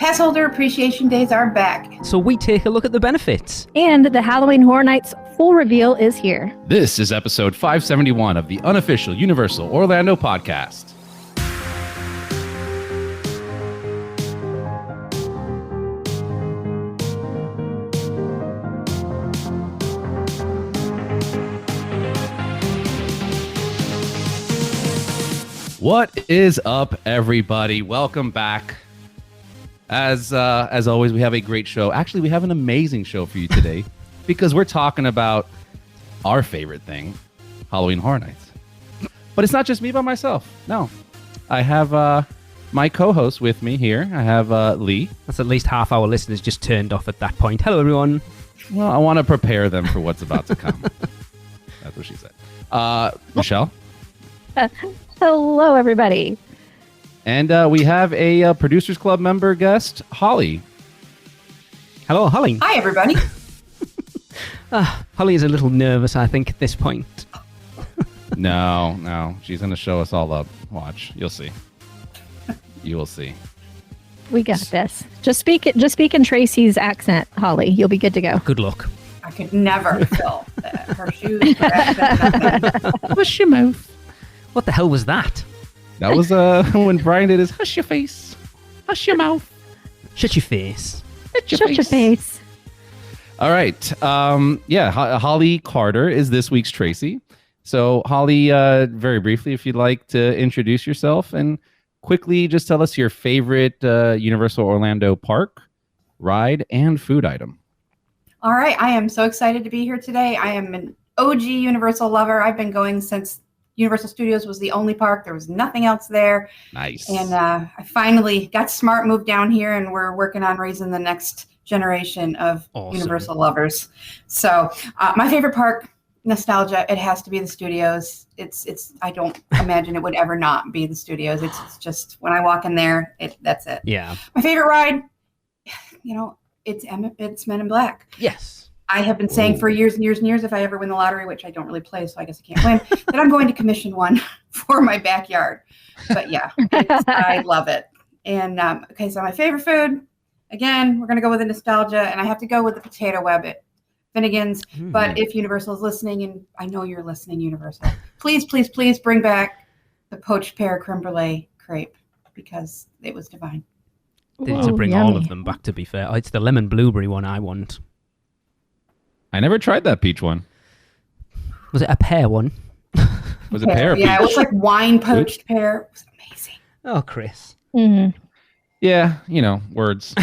Passholder Appreciation Days are back. So we take a look at the benefits. And the Halloween Horror Nights full reveal is here. This is episode 571 of the Unofficial Universal Orlando Podcast. What is up, everybody? Welcome back. As always, we have a great show. Actually, we have an amazing show for you today because we're talking about our favorite thing, Halloween Horror Nights. But it's not just me by myself. No, I have my co-host with me here. I have Lee. That's at least half our listeners just turned off at that point. Hello, everyone. Well, I want to prepare them for what's about to come. That's what she said. Michelle. Hello, everybody. And we have a Producers Club member guest, Holly. Hello, Holly. Hi, everybody. Holly is a little nervous, I think, at this point. No. She's going to show us all up. Watch. You'll see. You will see. We got this. Just speak in Tracy's accent, Holly. You'll be good to go. Good luck. I could never fill her shoes. Her accent. Hush your mouth. What the hell was that? That was when Brian did his hush your face, hush your mouth, shut your face. Shut your face. All right. Holly Carter is this week's Tracy. So Holly, very briefly, if you'd like to introduce yourself and quickly just tell us your favorite Universal Orlando park, ride, and food item. All right. I am so excited to be here today. I am an OG Universal lover. I've been going since Universal Studios was the only park. There was nothing else there. Nice. And I finally got smart, moved down here, and we're working on raising the next generation of Universal lovers. So my favorite park, nostalgia, it has to be the studios. It's I don't imagine it would ever not be the studios. It's just when I walk in there, that's it. Yeah. My favorite ride, it's Men in Black. Yes. I have been saying for years and years and years, if I ever win the lottery, which I don't really play, so I guess I can't win, that I'm going to commission one for my backyard. But yeah, I love it. And so my favorite food, again, we're going to go with the nostalgia, and I have to go with the potato web at Finnegan's. But if Universal is listening, and I know you're listening, Universal, please, please, please bring back the poached pear creme brulee crepe because it was divine. They need to bring all of them back, to be fair. It's the lemon blueberry one I want. I never tried that peach one. Was it a pear one? Was it pear? Yeah, it was like wine poached pear. It was amazing. Oh, Chris. Mm-hmm. Yeah, words.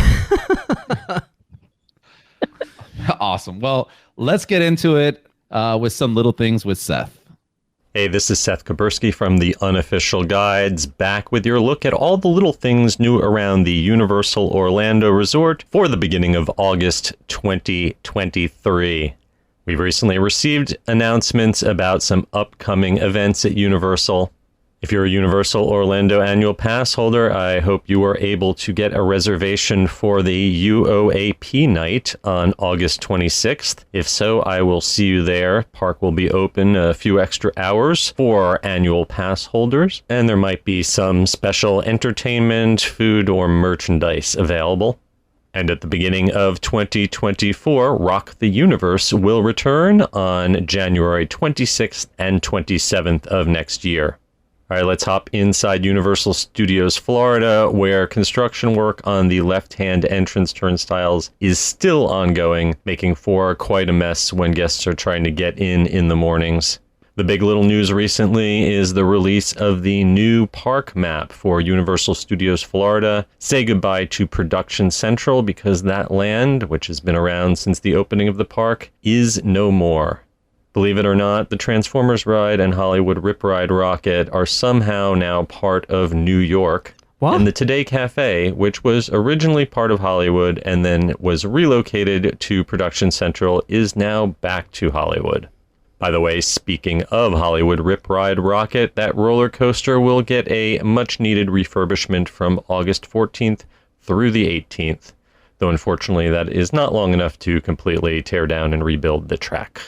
Awesome. Well, let's get into it with some little things with Seth. Hey, this is Seth Kaburski from the Unofficial Guides, back with your look at all the little things new around the Universal Orlando Resort for the beginning of August 2023. We've recently received announcements about some upcoming events at Universal. If you're a Universal Orlando annual pass holder, I hope you are able to get a reservation for the UUOP night on August 26th. If so, I will see you there. Park will be open a few extra hours for annual pass holders, and there might be some special entertainment, food, or merchandise available. And at the beginning of 2024, Rock the Universe will return on January 26th and 27th of next year. All right, let's hop inside Universal Studios Florida, where construction work on the left-hand entrance turnstiles is still ongoing, making for quite a mess when guests are trying to get in the mornings. The big little news recently is the release of the new park map for Universal Studios Florida. Say goodbye to Production Central because that land, which has been around since the opening of the park, is no more. Believe it or not, the Transformers ride and Hollywood Rip Ride Rocket are somehow now part of New York. What? And the Today Cafe, which was originally part of Hollywood and then was relocated to Production Central, is now back to Hollywood. By the way, speaking of Hollywood Rip Ride Rocket, that roller coaster will get a much-needed refurbishment from August 14th through the 18th. Though unfortunately, that is not long enough to completely tear down and rebuild the track.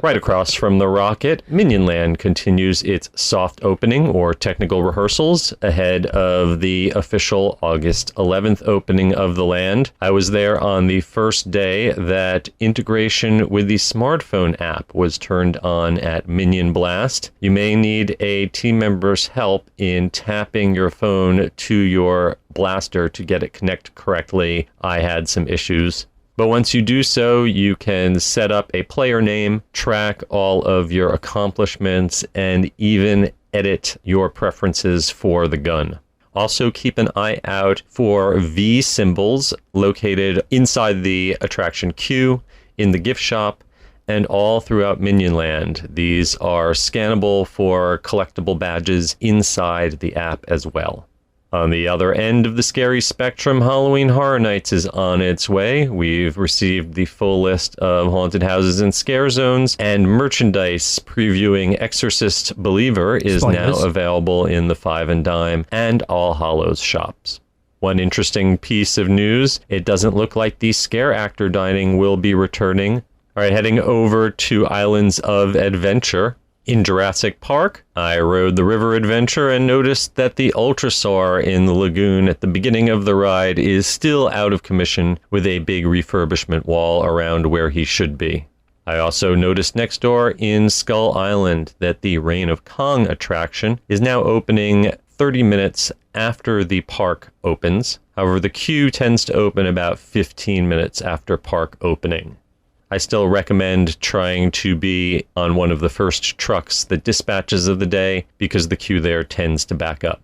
Right across from the Rocket, Minion Land continues its soft opening or technical rehearsals ahead of the official August 11th opening of the land. I was there on the first day that integration with the smartphone app was turned on at Minion Blast. You may need a team member's help in tapping your phone to your blaster to get it connect correctly. I had some issues. But once you do so, you can set up a player name, track all of your accomplishments, and even edit your preferences for the gun. Also, keep an eye out for V symbols located inside the attraction queue, in the gift shop, and all throughout Minion Land. These are scannable for collectible badges inside the app as well. On the other end of the scary spectrum, Halloween Horror Nights is on its way. We've received the full list of haunted houses and scare zones, and merchandise previewing Exorcist Believer is now available in the Five and Dime and All Hallows shops. One interesting piece of news, it doesn't look like the scare actor dining will be returning. All right, heading over to Islands of Adventure. In Jurassic Park, I rode the river adventure and noticed that the Ultrasaur in the lagoon at the beginning of the ride is still out of commission with a big refurbishment wall around where he should be. I also noticed next door in Skull Island that the Reign of Kong attraction is now opening 30 minutes after the park opens. However, the queue tends to open about 15 minutes after park opening. I still recommend trying to be on one of the first trucks that dispatches of the day because the queue there tends to back up.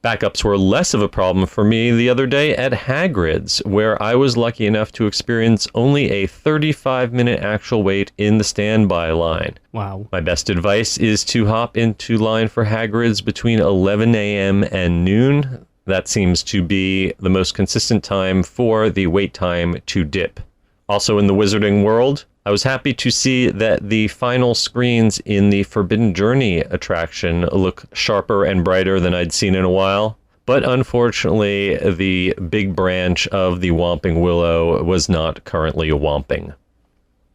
Backups were less of a problem for me the other day at Hagrid's, where I was lucky enough to experience only a 35-minute actual wait in the standby line. Wow. My best advice is to hop into line for Hagrid's between 11 a.m. and noon. That seems to be the most consistent time for the wait time to dip. Also in the Wizarding World, I was happy to see that the final screens in the Forbidden Journey attraction look sharper and brighter than I'd seen in a while. But unfortunately, the big branch of the Whomping Willow was not currently whomping.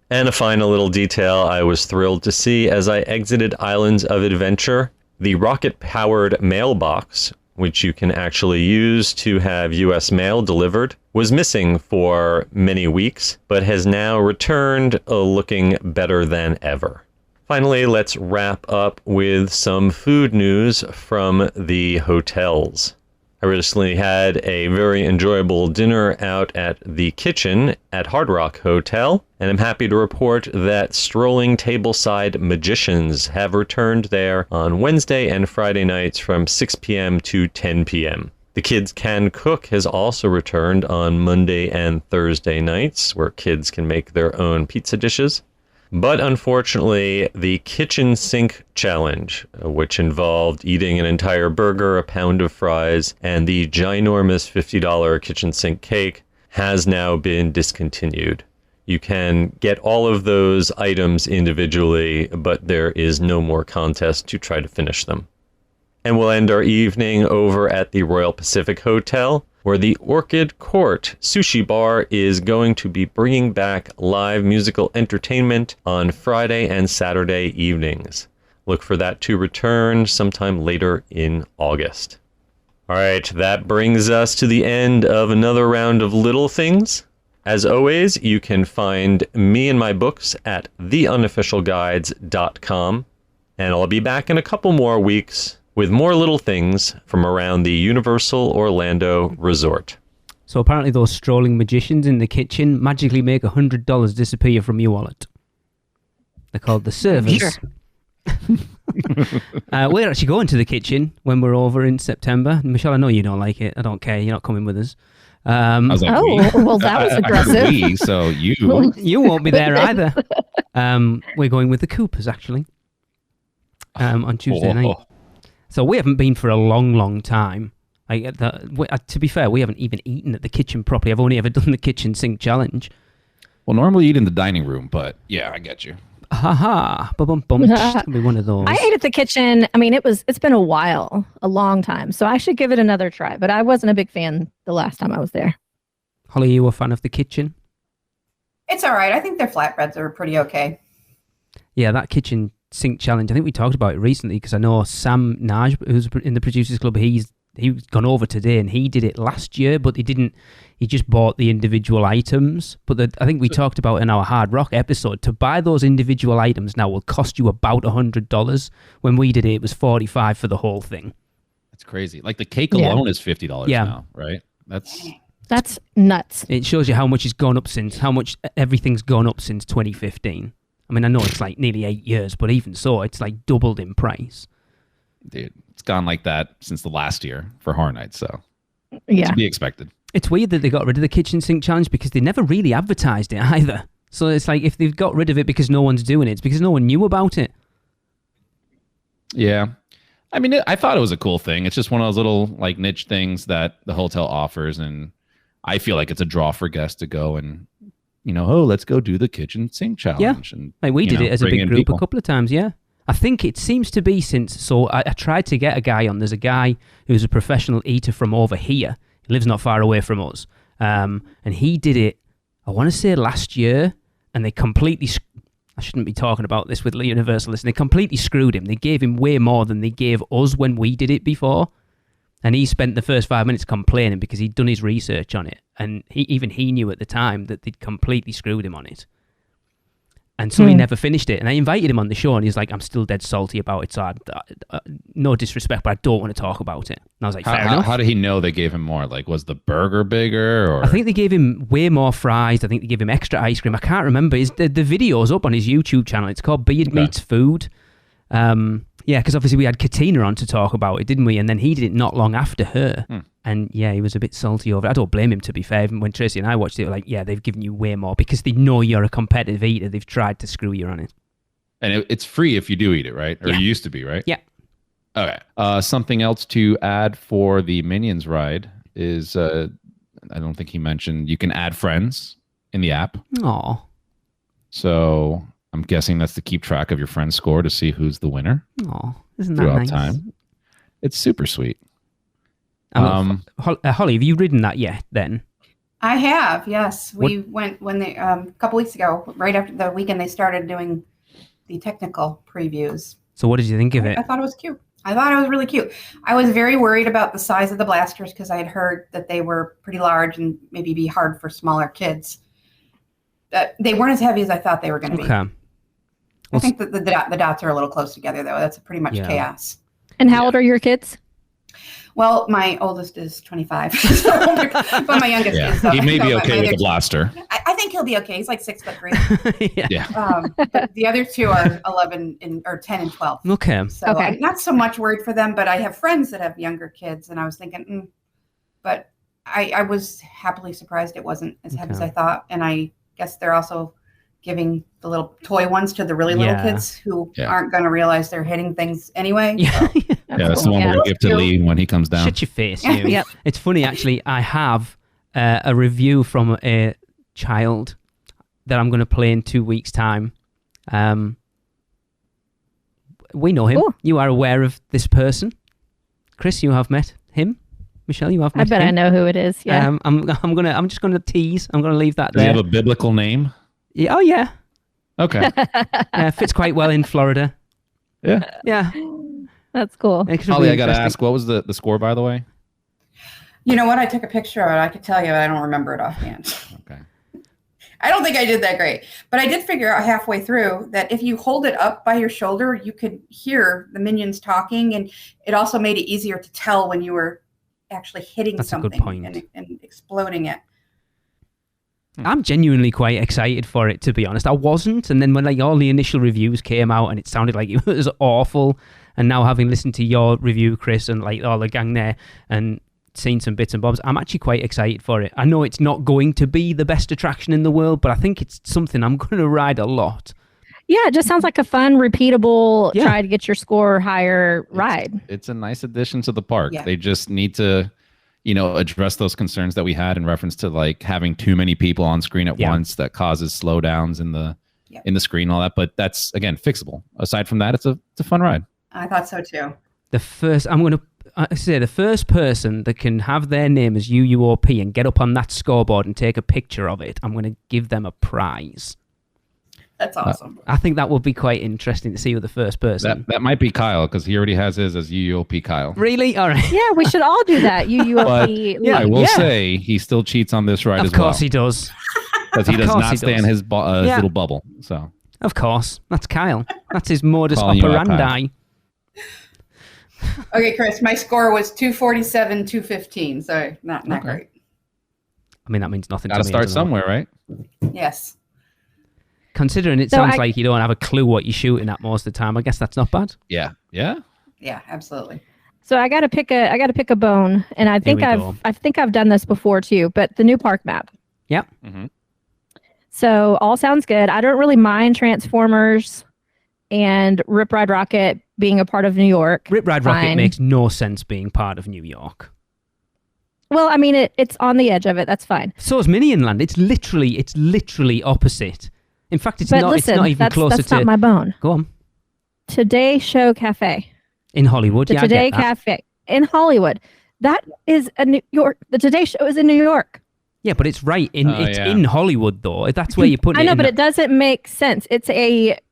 And a final little detail I was thrilled to see as I exited Islands of Adventure, the rocket-powered mailbox, which you can actually use to have U.S. mail delivered, was missing for many weeks, but has now returned looking better than ever. Finally, let's wrap up with some food news from the hotels. I recently had a very enjoyable dinner out at the kitchen at Hard Rock Hotel, and I'm happy to report that strolling tableside magicians have returned there on Wednesday and Friday nights from 6 p.m. to 10 p.m. The Kids Can Cook has also returned on Monday and Thursday nights, where kids can make their own pizza dishes. But unfortunately, the kitchen sink challenge, which involved eating an entire burger, a pound of fries, and the ginormous $50 kitchen sink cake, has now been discontinued. You can get all of those items individually, but there is no more contest to try to finish them. And we'll end our evening over at the Royal Pacific Hotel, where the Orchid Court Sushi Bar is going to be bringing back live musical entertainment on Friday and Saturday evenings. Look for that to return sometime later in August. All right, that brings us to the end of another round of Little Things. As always, you can find me and my books at theunofficialguides.com, and I'll be back in a couple more weeks with more little things from around the Universal Orlando Resort. So apparently those strolling magicians in the kitchen magically make $100 disappear from your wallet. They're called the servers. Sure. We're actually going to the kitchen when we're over in September. Michelle, I know you don't like it. I don't care. You're not coming with us. I was like, well, that was aggressive. So you won't be there either. We're going with the Coopers, actually, on Tuesday night. So we haven't been for a long, long time. To be fair, we haven't even eaten at the kitchen properly. I've only ever done the kitchen sink challenge. Well, normally you eat in the dining room, but yeah, I get you. Ha bum. It'll be one of those. I ate at the kitchen. I mean, it's been a while, a long time. So I should give it another try. But I wasn't a big fan the last time I was there. Holly, you a fan of the kitchen? It's all right. I think their flatbreads are pretty okay. Yeah, that kitchen sink challenge. I think we talked about it recently because I know Sam Naj, who's in the Producers Club, he's gone over today and he did it last year, but he didn't. He just bought the individual items. But I think we talked about in our Hard Rock episode, to buy those individual items now will cost you about $100. When we did it, it was $45 for the whole thing. That's crazy. Like the cake alone is $50 now, right? That's nuts. It shows you how much it's gone up how much everything's gone up since 2015. I mean, I know it's like nearly 8 years, but even so, it's like doubled in price. Dude, it's gone like that since the last year for Horror Nights, so to be expected. It's weird that they got rid of the kitchen sink challenge because they never really advertised it either. So it's like if they've got rid of it because no one's doing it, it's because no one knew about it. Yeah. I mean, I thought it was a cool thing. It's just one of those little like niche things that the hotel offers, and I feel like it's a draw for guests to go and, let's go do the kitchen sink challenge. Yeah, and like we did it as a big group people. a couple of times, yeah. I think it seems to be so I tried to get a guy on. There's a guy who's a professional eater from over here. He lives not far away from us. And he did it, I want to say last year, and they completely... I shouldn't be talking about this with Universal. They completely screwed him. They gave him way more than they gave us when we did it before. And he spent the first 5 minutes complaining because he'd done his research on it. And he knew at the time that they'd completely screwed him on it. And so he never finished it. And I invited him on the show and he's like, I'm still dead salty about it. So no disrespect, but I don't want to talk about it. And I was like, fair enough. How did he know they gave him more? Like, was the burger bigger? Or? I think they gave him way more fries. I think they gave him extra ice cream. I can't remember. The video's up on his YouTube channel. It's called Beard Meets Food. Yeah, because obviously we had Katina on to talk about it, didn't we? And then he did it not long after her. And yeah, he was a bit salty over it. I don't blame him, to be fair. When Tracy and I watched it, like, yeah, they've given you way more because they know you're a competitive eater. They've tried to screw you on it. And it's free if you do eat it, right? Or Yeah. it used to be, right? Yeah. Okay. Something else to add for the Minions ride is, I don't think he mentioned, you can add friends in the app. Aw. So I'm guessing that's to keep track of your friend's score to see who's the winner Aw. Isn't that throughout nice? time. It's super sweet. Holly, have you ridden that yet then? I have, yes. We went when they a couple weeks ago, right after the weekend they started doing the technical previews. So what did you think of it? I thought it was cute. I thought it was really cute. I was very worried about the size of the blasters because I had heard that they were pretty large and maybe be hard for smaller kids. They weren't as heavy as I thought they were going to be. Okay. I think that the dots are a little close together, though. That's pretty much chaos. And how old are your kids? Well, my oldest is 25, but my youngest is. He may be okay with a blaster. I think he'll be okay. He's like 6'3". Yeah. But the other two are 11 or 10 and 12. Okay. So I'm not so much worried for them, but I have friends that have younger kids, and I was thinking, but I was happily surprised it wasn't as heavy as I thought, and I guess they're also giving the little toy ones to the really little kids who aren't going to realize they're hitting things anyway. Yeah. So That's the one we're going to give to Lee when he comes down. Shut your face, you. Yep. It's funny, actually. I have a review from a child that I'm going to play in 2 weeks' time. We know him. Ooh. You are aware of this person. Chris, you have met him. Michelle, you have met him. I bet I know who it is. Yeah. I'm just going to tease. I'm going to leave that there. Does he have a biblical name? Yeah. Oh, yeah. Okay. Fits quite well in Florida. Yeah. Yeah. That's cool. Holly, I got to ask, what was the score, by the way? You know what? I took a picture of it. I could tell you, but I don't remember it offhand. Okay. I don't think I did that great. But I did figure out halfway through that if you hold it up by your shoulder, you could hear the minions talking. And it also made it easier to tell when you were actually hitting something and exploding it. I'm genuinely quite excited for it, to be honest. I wasn't, and then when all the initial reviews came out and it sounded like it was awful, and now having listened to your review, Chris, and all the gang there, and seen some bits and bobs, I'm actually quite excited for it. I know it's not going to be the best attraction in the world, but I think it's something I'm going to ride a lot. Yeah, it just sounds like a fun, repeatable, try to get your score higher ride. It's a nice addition to the park. Yeah. They just need to address those concerns that we had in reference to like having too many people on screen at once that causes slowdowns in the screen and all that. But that's, again, fixable. Aside from that, it's a fun ride. I thought so too. The first person that can have their name as UUOP and get up on that scoreboard and take a picture of it, I'm going to give them a prize. That's awesome. I think that would be quite interesting to see with the first person. That might be Kyle because he already has his as UUOP Kyle. Really? All right. Yeah, we should all do that. UUOP. Yeah. I will say he still cheats on this ride as Of well. course he does. Because he does course not he stay does. in his little bubble. So Of course. That's Kyle. That's his modus Calling you out, operandi. Okay, Chris, my score was 247, 215. So not great. I mean, that means nothing got to to me. start doesn't it? somewhere, right? Yes. Considering it So sounds like you don't have a clue what you're shooting at most of the time, I guess that's not bad. Yeah. Yeah, absolutely. So I got to pick a bone, and I think Here we go. I've done this before too. But the new park map. Yep. Mm-hmm. So all sounds good. I don't really mind Transformers and Rip Ride Rocket being a part of New York. Rip Ride Rocket Fine. makes no sense being part of New York. Well, I mean, it's on the edge of it. That's fine. So is Minion Land. It's literally opposite. In fact, it's But not. listen, It's not even that's closer to. not my bone. Go on. Today Show Cafe. In Hollywood, The yeah. Today I get that. Cafe in Hollywood. That is a New York. The Today Show is in New York. Yeah, but it's right in. Oh, it's yeah. in Hollywood, though. If that's where you put it. I know, in but the- it doesn't make sense. It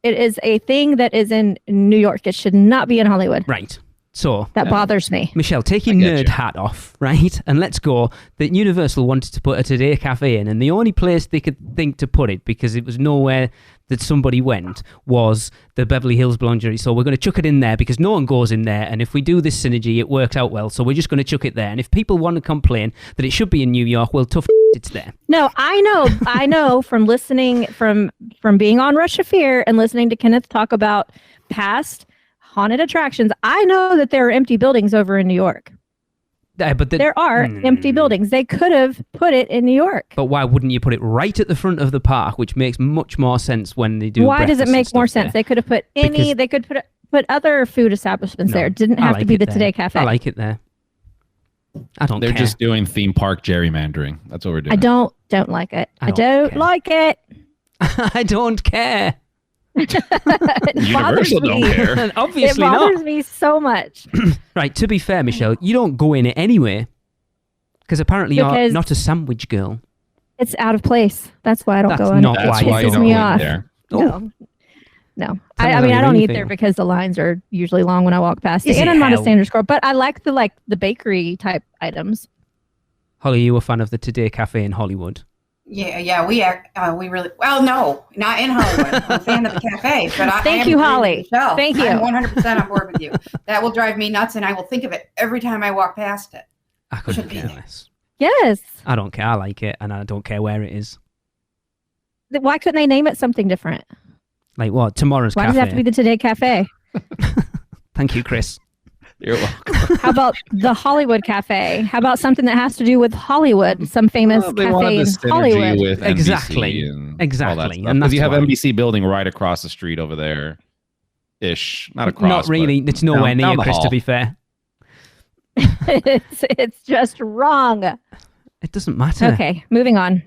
is a thing that is in New York. It should not be in Hollywood. Right. So, That bothers me. Michelle, take your I get nerd you. hat off, right? And let's go. That Universal wanted to put a Today Cafe in, and the only place they could think to put it, because it was nowhere that somebody went, was the Beverly Hills Boulangerie. So we're going to chuck it in there because no one goes in there. And if we do this synergy, it works out well. So we're just going to chuck it there. And if people want to complain that it should be in New York, well, tough, it's there. No, I know from listening from being on Rush of Fear and listening to Kenneth talk about past haunted attractions. I know that there are empty buildings over in New York. But There are empty buildings. They could have put it in New York. But why wouldn't you put it right at the front of the park, which makes much more sense when they do. Why does it breakfast and make more stuff sense? there? They could have put Because- they could put other food establishments No, there. It didn't I have like to be it the there. Today Cafe. I like it there. I don't They're care. just doing theme park gerrymandering. That's what we're doing. I don't like it. I I don't don't care. like it. I don't care. It bothers Universal don't me. care. It Obviously bothers not. me so much. Right, to be fair, Michelle, you don't go in it anyway. Because apparently you're Because- not a sandwich girl. It's out of place. That's why I don't That's go in. not That's why why you you pisses don't me go in off. there. Oh. No. Tell I us mean, how I you don't really eat there feel. because the lines are usually long when I walk past it. Is And it I'm not a hell? standard score, but I like the bakery type items. Holly, you a fan of the Today Cafe in Hollywood? Yeah, we really, well, no, not in Hollywood. I'm a fan of the cafe, but I Thank am you, agreeing with Holly. Michelle. Thank you. I'm 100% on board with you. That will drive me nuts, and I will think of it every time I walk past it. I couldn't Should be care there. less. Yes. I don't care. I like it, and I don't care where it is. Why couldn't they name it something different? Like what? Tomorrow's Why Cafe. does it have to be the Today Cafe? Thank you, Chris. You're welcome. How about the Hollywood Cafe? How about something that has to do with Hollywood? Some famous Well, they wanted cafe the in synergy Hollywood. with Exactly. NBC and all that Exactly. stuff. And Because you that's have why. NBC building right across the street over there, ish. Not across. Not really. but It's nowhere down near, the Chris, to hall. be fair. it's just wrong. It doesn't matter. Okay, moving on.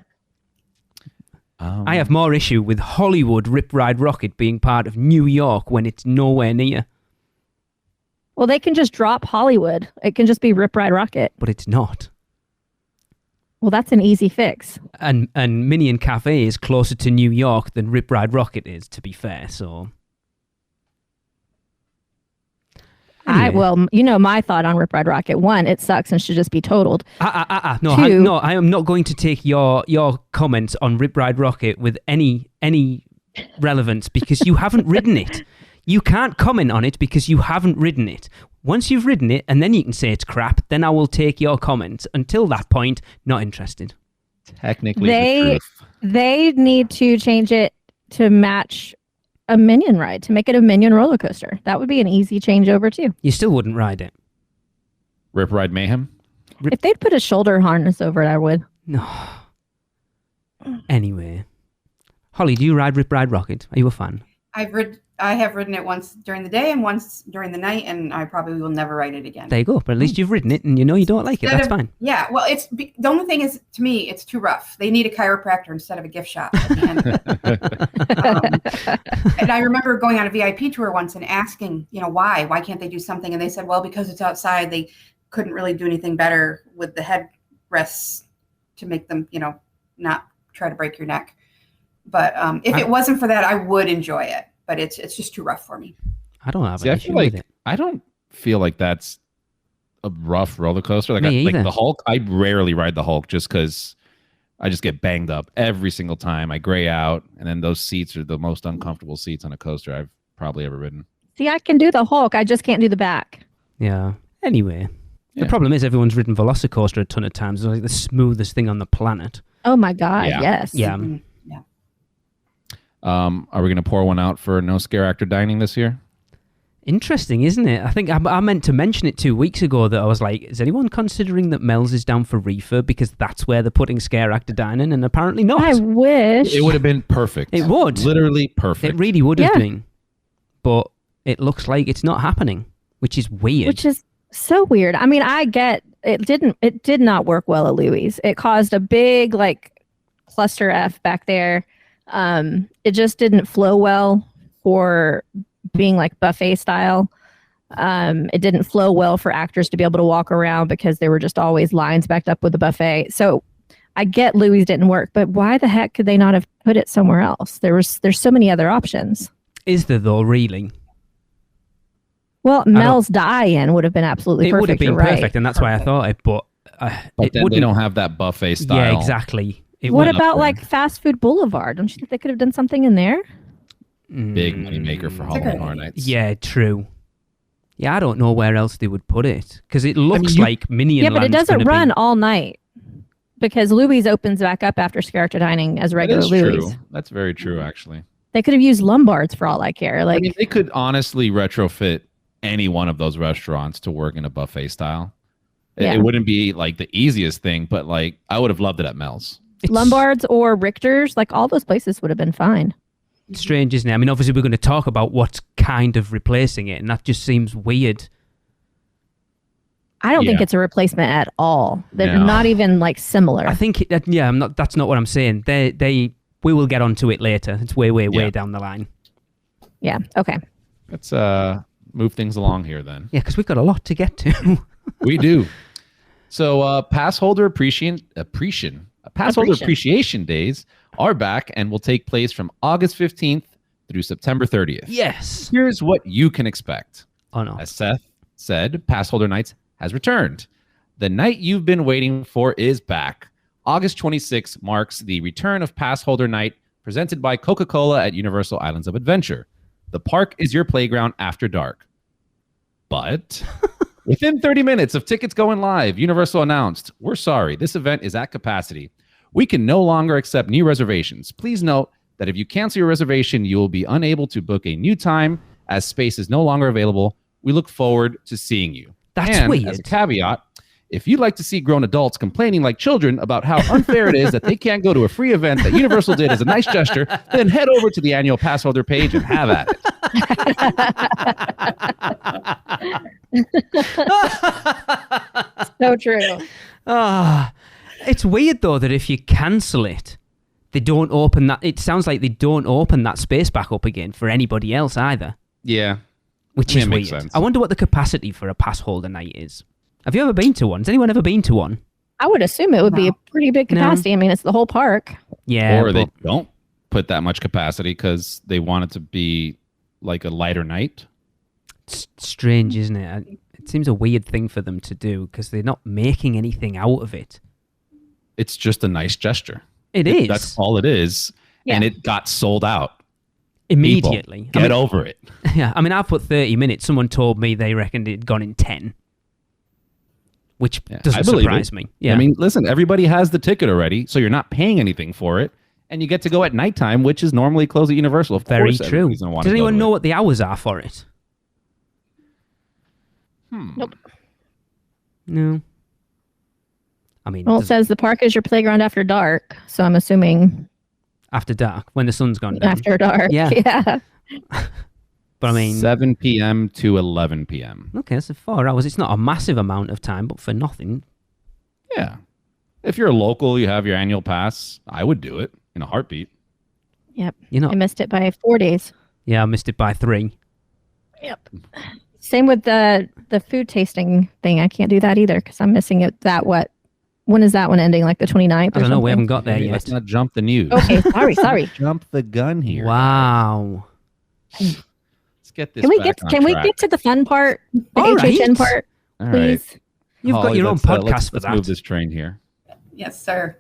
I have more issue with Hollywood Rip Ride Rocket being part of New York when it's nowhere near. Well, they can just drop Hollywood. It can just be Rip Ride Rocket. But it's not. Well, that's an easy fix. And Minion Cafe is closer to New York than Rip Ride Rocket is, to be fair. So, Anyway. Well, you know my thought on Rip Ride Rocket. One, it sucks and should just be totaled. No, Two- I am not going to take your comments on Rip Ride Rocket with any relevance because you haven't ridden it. You can't comment on it because you haven't ridden it. Once you've ridden it, and then you can say it's crap, then I will take your comments. Until that point, not interested. Technically, They- the truth. They need to change it to match a Minion ride, to make it a Minion roller coaster. That would be an easy changeover too. You still wouldn't ride it. Rip Ride Mayhem. If they'd put a shoulder harness over it, I would. No. Anyway. Holly, do you ride Rip Ride Rocket? Are you a fan? I have ridden it once during the day and once during the night, and I probably will never ride it again. There you go. But at least you've ridden it and you know you don't like it. That's fine. Yeah, well, the only thing is, to me, it's too rough. They need a chiropractor instead of a gift shop at the end of it. And I remember going on a VIP tour once and asking, why can't they do something? And they said, well, because it's outside, they couldn't really do anything better with the headrests to make them, not try to break your neck. But if it wasn't for that, I would enjoy it. But it's just too rough for me. I don't have See, an I issue feel with like it. I don't feel like that's a rough roller coaster. Like, Me like either. the Hulk, I rarely ride the Hulk just because I just get banged up every single time. I gray out, and then those seats are the most uncomfortable seats on a coaster I've probably ever ridden. See, I can do the Hulk. I just can't do the back. Yeah. Anyway, Yeah. the problem is everyone's ridden Velocicoaster a ton of times. It's like the smoothest thing on the planet. Oh my God, Yeah. yes. Yeah. Mhm. Yeah. Are we going to pour one out for no scare actor dining this year? Interesting, isn't it? I think I meant to mention it 2 weeks ago that I was like, is anyone considering that Mel's is down for refurb because that's where they're putting scare actor dining? And apparently not. I wish. It would have been perfect. It would. Literally perfect. It really would have Yeah. been. But it looks like it's not happening, which is weird. Which is so weird. I mean, I get it did not work well at Louis. It caused a big cluster F back there. It just didn't flow well for being like buffet style. It didn't flow well for actors to be able to walk around because there were just always lines backed up with the buffet. So I get Louis didn't work, but why the heck could they not have put it somewhere else? There's so many other options. Is there though, really? Well, Mel's die-in would have been absolutely It perfect. would have been you're right. perfect, and that's why I thought it. But But it then they wouldn't. don't have that buffet style. Yeah, exactly. It What wouldn't- about like Fast Food Boulevard? Don't you think they could have done something in there? Big money maker for It's a Halloween good Horror idea. Nights. Yeah, true. Yeah, I don't know where else they would put it because it looks you- like Minion Yeah, but it Land's doesn't gonna run Be, all night because Louis opens back up after character dining as That regular is Louis. true. That's very true, actually. They could have used Lombards for all I care. I Like, mean, they could honestly retrofit any one of those restaurants to work in a buffet style. Yeah. It wouldn't be like the easiest thing, but like I would have loved it at Mel's. it's Lombards or Richter's, like all those places would have been fine. strange, isn't it? I mean, obviously we're going to talk about what's kind of replacing it, and that just seems weird. I don't think Yeah. it's a replacement at all. They're No. not even like similar. I think, I'm not. That's not what I'm saying. We will get onto it later. It's way Yeah. down the line. Yeah. Okay. Let's move things along here then. Yeah, because we've got a lot to get to. We do. So Passholder Appreciation Days are back and will take place from August 15th through September 30th. Yes. Here's what you can expect. Oh no. As Seth said, Passholder Nights has returned. The night you've been waiting for is back. August 26th marks the return of Passholder Night, presented by Coca-Cola at Universal Islands of Adventure. The park is your playground after dark. But within 30 minutes of tickets going live, Universal announced, "We're sorry, this event is at capacity. We can no longer accept new reservations. Please note that if you cancel your reservation, you will be unable to book a new time as space is no longer available. We look forward to seeing you." That's and weird. As a caveat, if you'd like to see grown adults complaining like children about how unfair it is that they can't go to a free event that Universal did as a nice gesture, then head over to the annual pass holder page and have at it. So true. It's weird though that if you cancel it, they don't open that. It sounds like they don't open that space back up again for anybody else either, Yeah. which I mean, is it makes weird. sense. I wonder what the capacity for a pass holder night is. Have you ever been to one? Has anyone ever been to one? I would assume it would be a pretty big No. capacity. I mean, it's the whole park. Yeah, Or they but don't put that much capacity because they want it to be like a lighter night. it's strange, isn't it? It seems a weird thing for them to do because they're not making anything out of it. It's just a nice gesture. It is. That's all it is. Yeah. And it got sold out. Immediately. People, get over it. Yeah, I mean, I put 30 minutes. Someone told me they reckoned it'd gone in 10, which Yeah, I doesn't believe surprise it. me. Yeah, I mean, listen, everybody has the ticket already, so you're not paying anything for it. And you get to go at nighttime, which is normally closed at Universal. Of very course, true. everybody's gonna wanna Does go anyone to know it. what the hours are for it? Nope. No. I mean, Well, it says the park is your playground after dark. So I'm assuming after dark, when the sun's gone down. after dark. Yeah. Yeah. But I mean, 7 p.m. to 11 p.m. okay, so 4 hours. It's not a massive amount of time, but for nothing. Yeah. If you're a local, you have your annual pass, I would do it in a heartbeat. Yep. You know, I missed it by 4 days. yeah, I missed it by 3. Yep. Same with the food tasting thing. I can't do that either because I'm missing it When is that one ending? Like the 29th? I don't know. We something? haven't got there yet. Let's not jump the news. Okay, sorry. Jump the gun here. Wow. Let's get this. Can we back get on Can we track. get to the fun part? The All HHN right. part, All right. please. You've got Holly, your own podcast for let's that. move this train here. Yes, sir.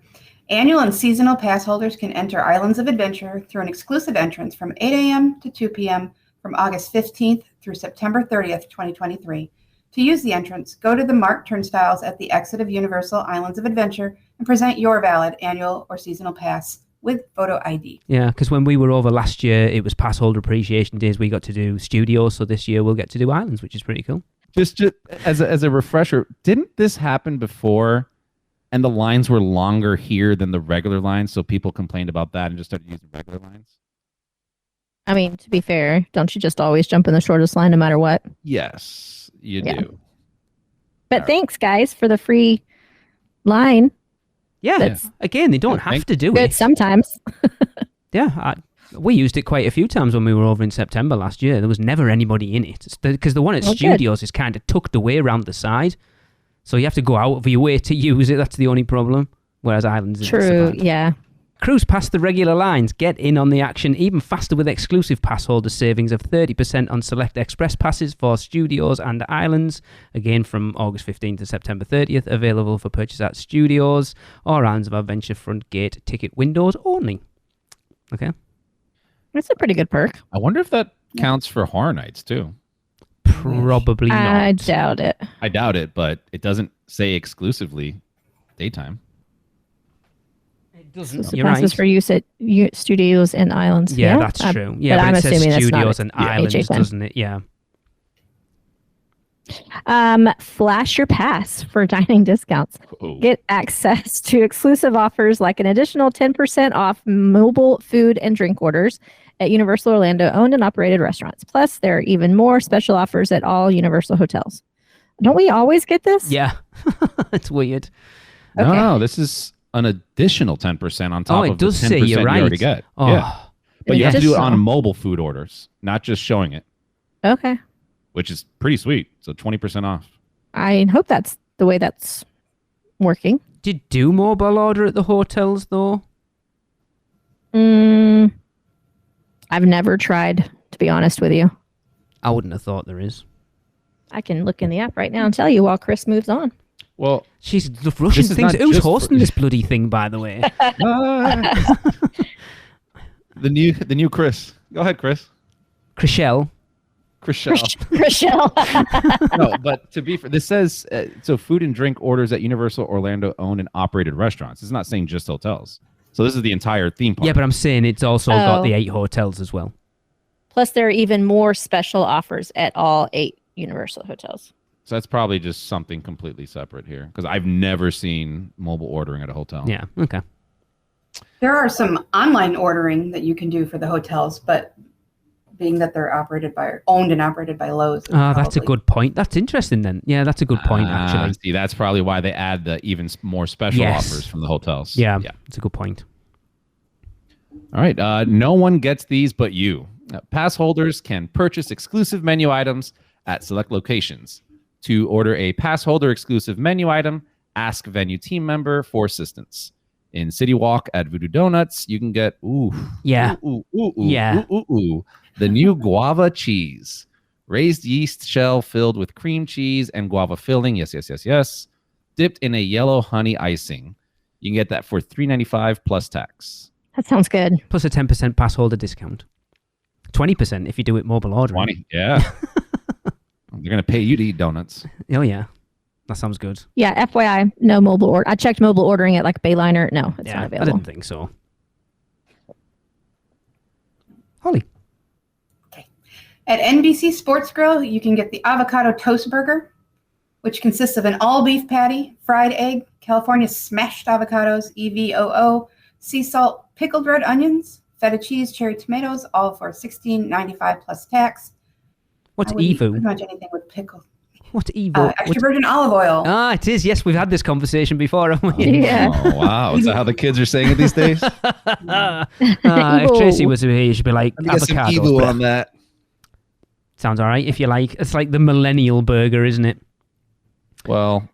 Annual and seasonal pass holders can enter Islands of Adventure through an exclusive entrance from 8 a.m. to 2 p.m. from August 15th through September 30th, 2023. To use the entrance, go to the marked turnstiles at the exit of Universal Islands of Adventure and present your valid annual or seasonal pass with photo ID. Yeah, because when we were over last year, it was Passholder Appreciation Days. We got to do studios, so this year we'll get to do islands, which is pretty cool. Just as a refresher, didn't this happen before? And the lines were longer here than the regular lines, so people complained about that and just started using regular lines. I mean, to be fair, don't you just always jump in the shortest line no matter what? Yes, you Yeah. do. But thanks, guys, for the free line. Yeah, That's again, they don't Yeah, have to do good it. sometimes. Yeah, we used it quite a few times when we were over in September last year. There was never anybody in it because the one at Oh, good. studios is kind of tucked away around the side. So you have to go out of your way to use it. That's the only problem. Whereas islands is True, yeah. Cruise past the regular lines. Get in on the action even faster with exclusive pass holder savings of 30% on select express passes for studios and islands. Again, from August 15th to September 30th. Available for purchase at studios or Islands of Adventure front gate ticket windows only. Okay. It's a pretty good perk. I wonder if that counts for horror nights too. Probably not. I doubt it. I doubt it, but it doesn't say exclusively daytime. It doesn't. Exclusive You're right. passes for use at studios and islands. Yeah, that's true. Yeah, but I'm it says assuming that's not studios and islands, HHN. doesn't it? Yeah. Flash your pass for dining discounts. Oh. Get access to exclusive offers like an additional 10% off mobile food and drink orders at Universal Orlando owned and operated restaurants. Plus, there are even more special offers at all Universal hotels. Don't we always get this? Yeah. It's weird. Okay. No, this is an additional 10% on top Oh, it of the does 10% say you're you right. already get. Oh, Yeah. But you have to do it on Additional. mobile food orders, not just showing it, Okay. which is pretty sweet. So 20% off. I hope that's the way that's working. Did you do mobile order at the hotels, though? I've never tried, to be honest with you. I wouldn't have thought there is. I can look in the app right now and tell you while Chris moves on. Well, She's rushing This is things. not Who's just for- hosting this bloody thing, by the way? the new Chris. Go ahead, Chris. Chriselle. Chriselle. Rochelle. No, but to be fair, this says so food and drink orders at Universal Orlando owned and operated restaurants. It's not saying just hotels. So this is the entire theme park. Yeah, but I'm saying it's also got Oh. the 8 hotels as well. Plus, there are even more special offers at all 8 Universal hotels. So that's probably just something completely separate here because I've never seen mobile ordering at a hotel. Yeah, okay. There are some online ordering that you can do for the hotels, but being that they're owned and operated by Lowe's. That's a good point. That's interesting then. Yeah, that's a good point, actually. See, that's probably why they add the even more special Yes. offers from the hotels. Yeah, it's a good point. All right. No one gets these but you. Pass holders can purchase exclusive menu items at select locations. To order a pass holder exclusive menu item, ask venue team member for assistance. In City Walk at Voodoo Donuts, you can get Yeah. Yeah. the new guava cheese. Raised yeast shell filled with cream cheese and guava filling. Yes. Dipped in a yellow honey icing. You can get that for $3.95 plus tax. That sounds good. Plus a 10% pass holder discount. 20% if you do it mobile ordering. 20, yeah. They're going to pay you to eat donuts. Oh, yeah. That sounds good. Yeah, FYI, no mobile order. I checked mobile ordering at like Bayliner. No, it's not I available. didn't think so. Holly. At NBC Sports Grill, you can get the avocado toast burger, which consists of an all-beef patty, fried egg, California smashed avocados, EVOO, sea salt, pickled red onions, feta cheese, cherry tomatoes, all for $16.95 plus tax. What's I would eat Evo? pretty much anything with pickle. What's Evo? Extra virgin olive oil. It is. Yes, we've had this conversation before, haven't we? Yeah. Oh, wow. Is that how the kids are saying it these days? If Tracy was here, she'd be like, avocado. on that. Sounds all right if you like. It's like the millennial burger, isn't it? Well,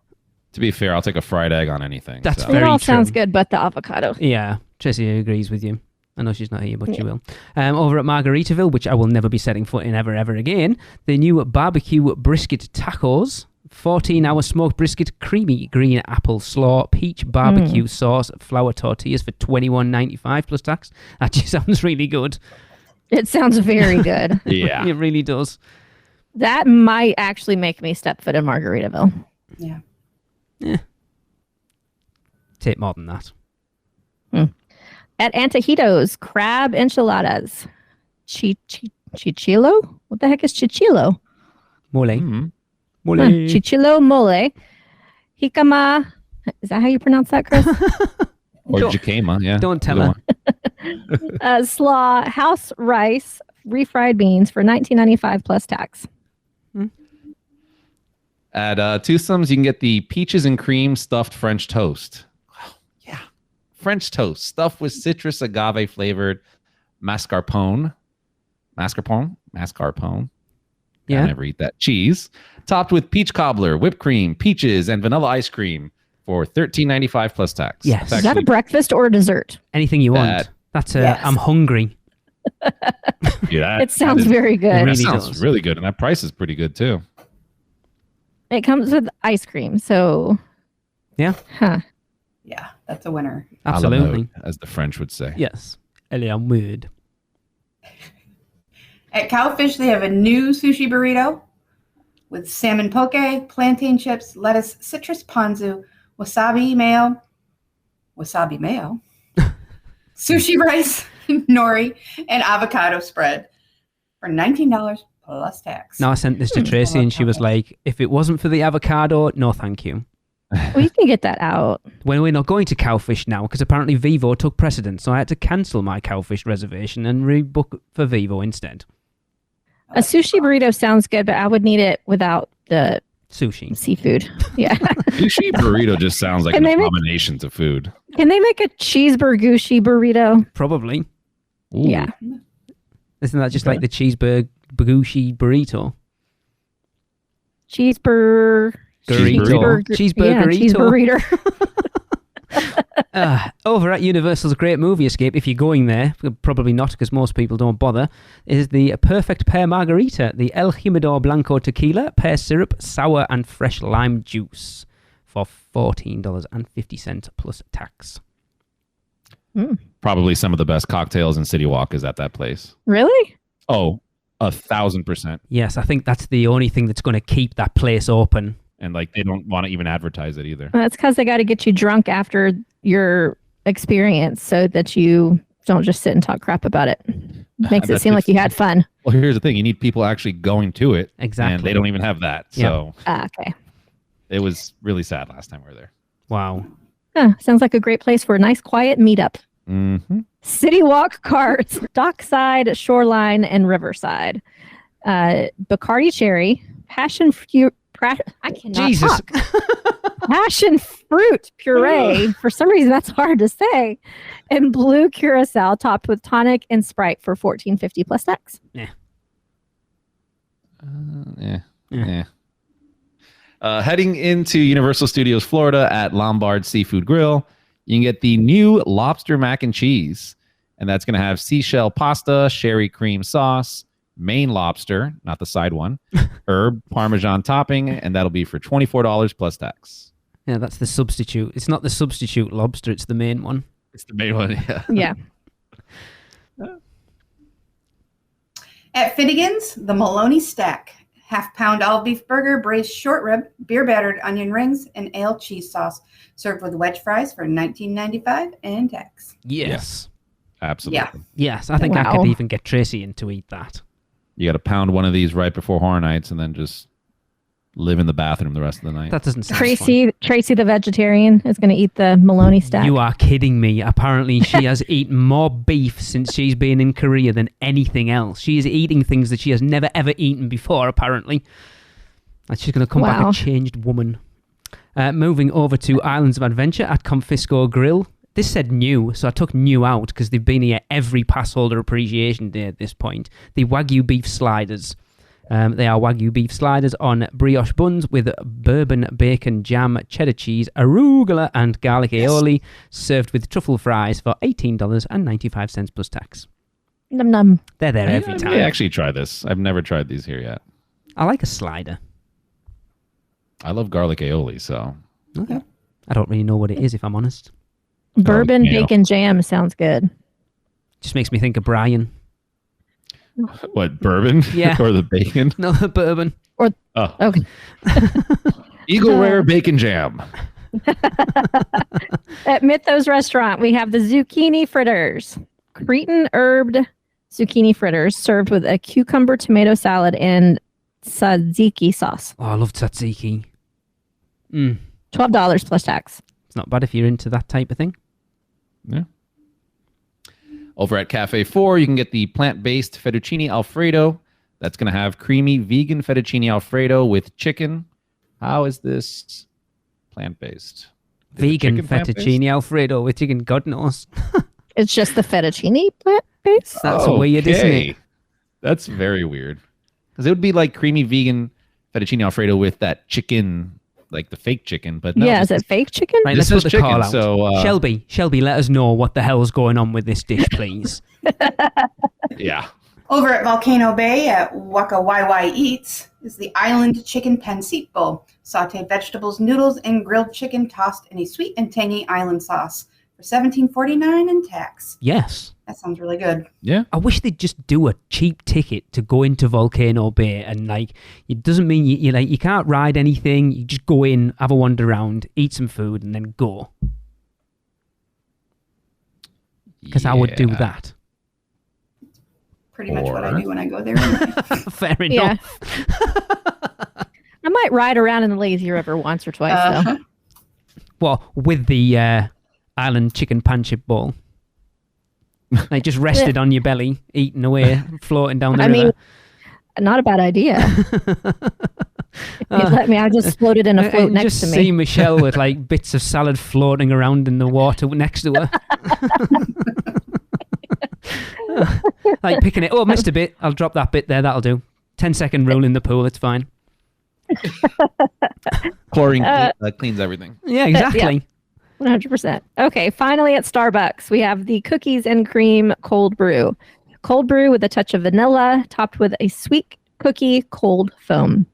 To be fair, I'll take a fried egg on anything. That's It very all true. sounds good, but the avocado. Yeah, Tracy agrees with you. I know she's not here, but she will. Over at Margaritaville, which I will never be setting foot in ever again, the new barbecue brisket tacos, 14-hour smoked brisket, creamy green apple slaw, peach barbecue sauce, flour tortillas for $21.95 plus tax. That just sounds really good. It sounds very good. Yeah. It really does. That might actually make me step foot in Margaritaville. Yeah. Take more than that. At Antojitos, crab enchiladas. Chichilo? What the heck is chichilo? Mole. Mhm. Mole. Chichilo mole. Jicama. Is that how you pronounce that, Chris? Or Don't- jicama, yeah. Don't tell Either her. one. Slaw, house rice, refried beans for $19.95 plus tax. At Twosomes, you can get the peaches and cream stuffed French toast. Wow, yeah. French toast stuffed with citrus agave flavored mascarpone. Mascarpone. Yeah. I never eat that. Cheese. Topped with peach cobbler, whipped cream, peaches, and vanilla ice cream for $13.95 plus tax. Yes. It's Is that a actually- breakfast or a dessert? Anything you want. That- That's Yes. I'm hungry. yeah, It sounds very good. It That really sounds does. really good, and that price is pretty good too. It comes with ice cream, so Yeah. huh. Yeah, that's a winner. A la Absolutely. mode, as the French would say. Yes. Elia mood. At Cowfish, they have a new sushi burrito with salmon poke, plantain chips, lettuce, citrus ponzu, wasabi mayo, sushi rice, nori, and avocado spread for $19 plus tax. Now I sent this to Tracy and she was like, if it wasn't for the avocado, no thank you. Well, you can get that out. When we're not going to Cowfish now, because apparently Vivo took precedence, so I had to cancel my Cowfish reservation and rebook for Vivo instead. A sushi burrito sounds good, but I would need it without the Sushi. seafood. Yeah. Sushi burrito just sounds like Can an they make- abomination to food. Can they make a cheeseburgushi burrito? Probably. Ooh. Yeah. Isn't that just Okay. like the cheeseburgushi burrito? Cheeseburger. Burrito. Yeah, cheese burrito. Over at Universal's Great Movie Escape, if you're going there, probably not because most people don't bother, is the perfect pear margarita, the El Jimador Blanco Tequila, pear syrup, sour and fresh lime juice for $14.50 plus tax. Probably some of the best cocktails in City Walk is at that place. Really? Oh, 1,000%. Yes, I think that's the only thing that's going to keep that place open. And like they don't want to even advertise it either. Well, that's because they got to get you drunk after your experience so that you don't just sit and talk crap about it. Makes it That's seem the- like you had fun. Well, here's the thing: you need people actually going to it, Exactly. and they don't even have that. So Okay. it was really sad last time we were there. Wow. Huh, sounds like a great place for a nice quiet meetup. Mm-hmm. City Walk carts, dockside, shoreline, and riverside. Bacardi cherry, passion fruit. I cannot Jesus. talk. Passion fruit puree. For some reason, that's hard to say. And blue curacao topped with tonic and Sprite for $14.50 plus tax. Yeah. Heading into Universal Studios Florida at Lombard Seafood Grill, you can get the new lobster mac and cheese, and that's going to have seashell pasta, sherry cream sauce, Maine lobster, not the side one, herb parmesan topping, and that'll be for $24 plus tax. Yeah, that's the substitute. It's not the substitute lobster, it's the main one. It's the main one, yeah. Yeah. At Finnegan's, the Maloney Stack, half-pound all-beef burger, braised short rib, beer-battered onion rings, and ale cheese sauce, served with wedge fries for $19.95 and tax. Yes. Absolutely. Yeah. Yes, I think I Wow. could even get Tracy in to eat that. You got to pound one of these right before Horror Nights and then just live in the bathroom the rest of the night. That doesn't sound Tracy the vegetarian is going to eat the Maloney stack. You are kidding me. Apparently, she has eaten more beef since she's been in Korea than anything else. She is eating things that she has never, ever eaten before, apparently. And she's going to come back Wow. a changed woman. Moving over to Islands of Adventure at Confisco Grill. This said new, so I took new out because they've been here every Passholder Appreciation Day at this point. The Wagyu beef sliders. They are Wagyu beef sliders on brioche buns with bourbon, bacon, jam, cheddar cheese, arugula, and garlic aioli, served with truffle fries for $18.95 plus tax. Num num. They're there every time. I may actually try this. I've never tried these here yet. I like a slider. I love garlic aioli, so. Okay. I don't really know what it is, if I'm honest. Bourbon yeah. bacon jam sounds good. Just makes me think of Brian. What, bourbon? Yeah. Or the bacon? No, the bourbon. Okay. Eagle Rare Bacon Jam. At Mythos Restaurant, we have the zucchini fritters. Cretan herbed zucchini fritters served with a cucumber tomato salad and tzatziki sauce. Oh, I love tzatziki. $12 plus tax. It's not bad if you're into that type of thing. Yeah. Over at Cafe 4, you can get the plant-based fettuccine Alfredo. That's going to have creamy vegan fettuccine Alfredo with chicken. How is this plant-based? Vegan fettuccine Alfredo with chicken, God knows. It's just the fettuccine plant base. That's weird, isn't it? That's very weird. Because it would be like creamy vegan fettuccine Alfredo with that chicken, like the fake chicken. But no, Yeah, is it fake chicken? Right, This let's put is the call chicken, out. so, Shelby, let us know what the hell's going on with this dish, please. yeah. Over at Volcano Bay at Waka YY Eats is the Island Chicken Pancit Bowl. Sauteed vegetables, noodles, and grilled chicken tossed in a sweet and tangy island sauce for $17.49 and tax. Yes. That sounds really good. Yeah. I wish they'd just do a cheap ticket to go into Volcano Bay, and like it doesn't mean you can't ride anything. You just go in, have a wander around, eat some food, and then go. Because I would do that. Pretty much what I do when I go there. Anyway. Fair enough. Yeah. I might ride around in the lazy river once or twice, though. Well, with the island chicken pancit bowl. Like just rested on your belly, eating away, floating down the river. mean, not a bad idea. If you'd let me, I just floated in a float next just to me. see Michelle with like bits of salad floating around in the water next to her. Like picking it. Oh, missed a bit. I'll drop that bit there. That'll do. 10-second rule in the pool. It's fine. Chlorine cleans everything. Yeah, exactly. 100%. Okay, finally at Starbucks, we have the cookies and cream cold brew. Cold brew with a touch of vanilla, topped with a sweet cookie cold foam.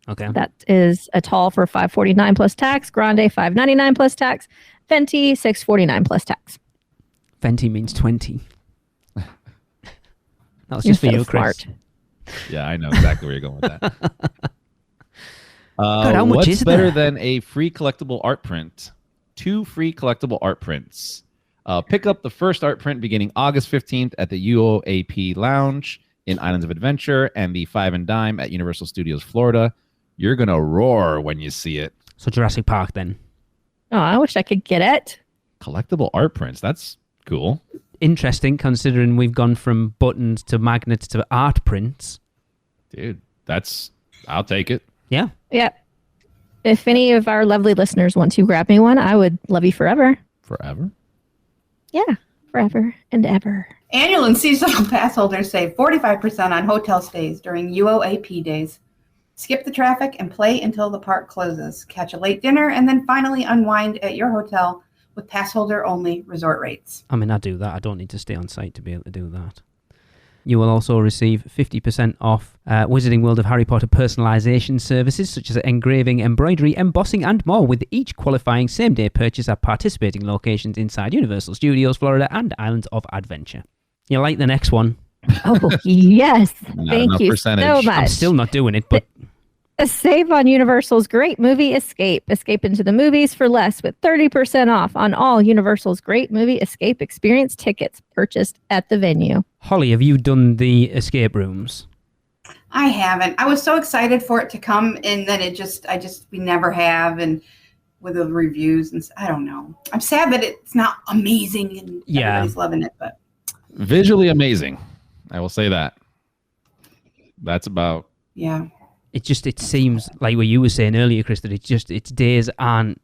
Okay. That is a tall for $5.49 plus tax, grande $5.99 plus tax, venti $6.49 plus tax. Venti means 20. That was You're just for so you, Chris. smart. Yeah, I know exactly where you're going with that. God, how much what's is better there? than a free collectible art print? 2 free collectible art prints. Pick up the first art print beginning August 15th at the UUOP Lounge in Islands of Adventure and the 5 and Dime at Universal Studios Florida. You're going to roar when you see it. So Jurassic Park then. Oh, I wish I could get it. Collectible art prints. That's cool. Interesting, considering we've gone from buttons to magnets to art prints. Dude, I'll take it. Yeah. Yeah. If any of our lovely listeners want to grab me one, I would love you forever. Forever? Yeah, forever and ever. Annual and seasonal pass holders save 45% on hotel stays during UOAP days. Skip the traffic and play until the park closes. Catch a late dinner and then finally unwind at your hotel with pass holder only resort rates. I mean, I do that. I don't need to stay on site to be able to do that. You will also receive 50% off Wizarding World of Harry Potter personalization services such as engraving, embroidery, embossing, and more with each qualifying same-day purchase at participating locations inside Universal Studios Florida and Islands of Adventure. You like the next one? Oh, yes. Not Thank enough you percentage. so much. I'm still not doing it, but Save on Universal's great movie Escape. Escape into the movies for less with 30% off on all Universal's great movie Escape experience tickets purchased at the venue. Holly, have you done the escape rooms? I haven't. I was so excited for it to come, and then we never have, and with the reviews, and I don't know. I'm sad that it's not amazing and everybody's loving it, but Visually amazing. I will say that. That's about. yeah. It seems like what you were saying earlier, Chris, that its days aren't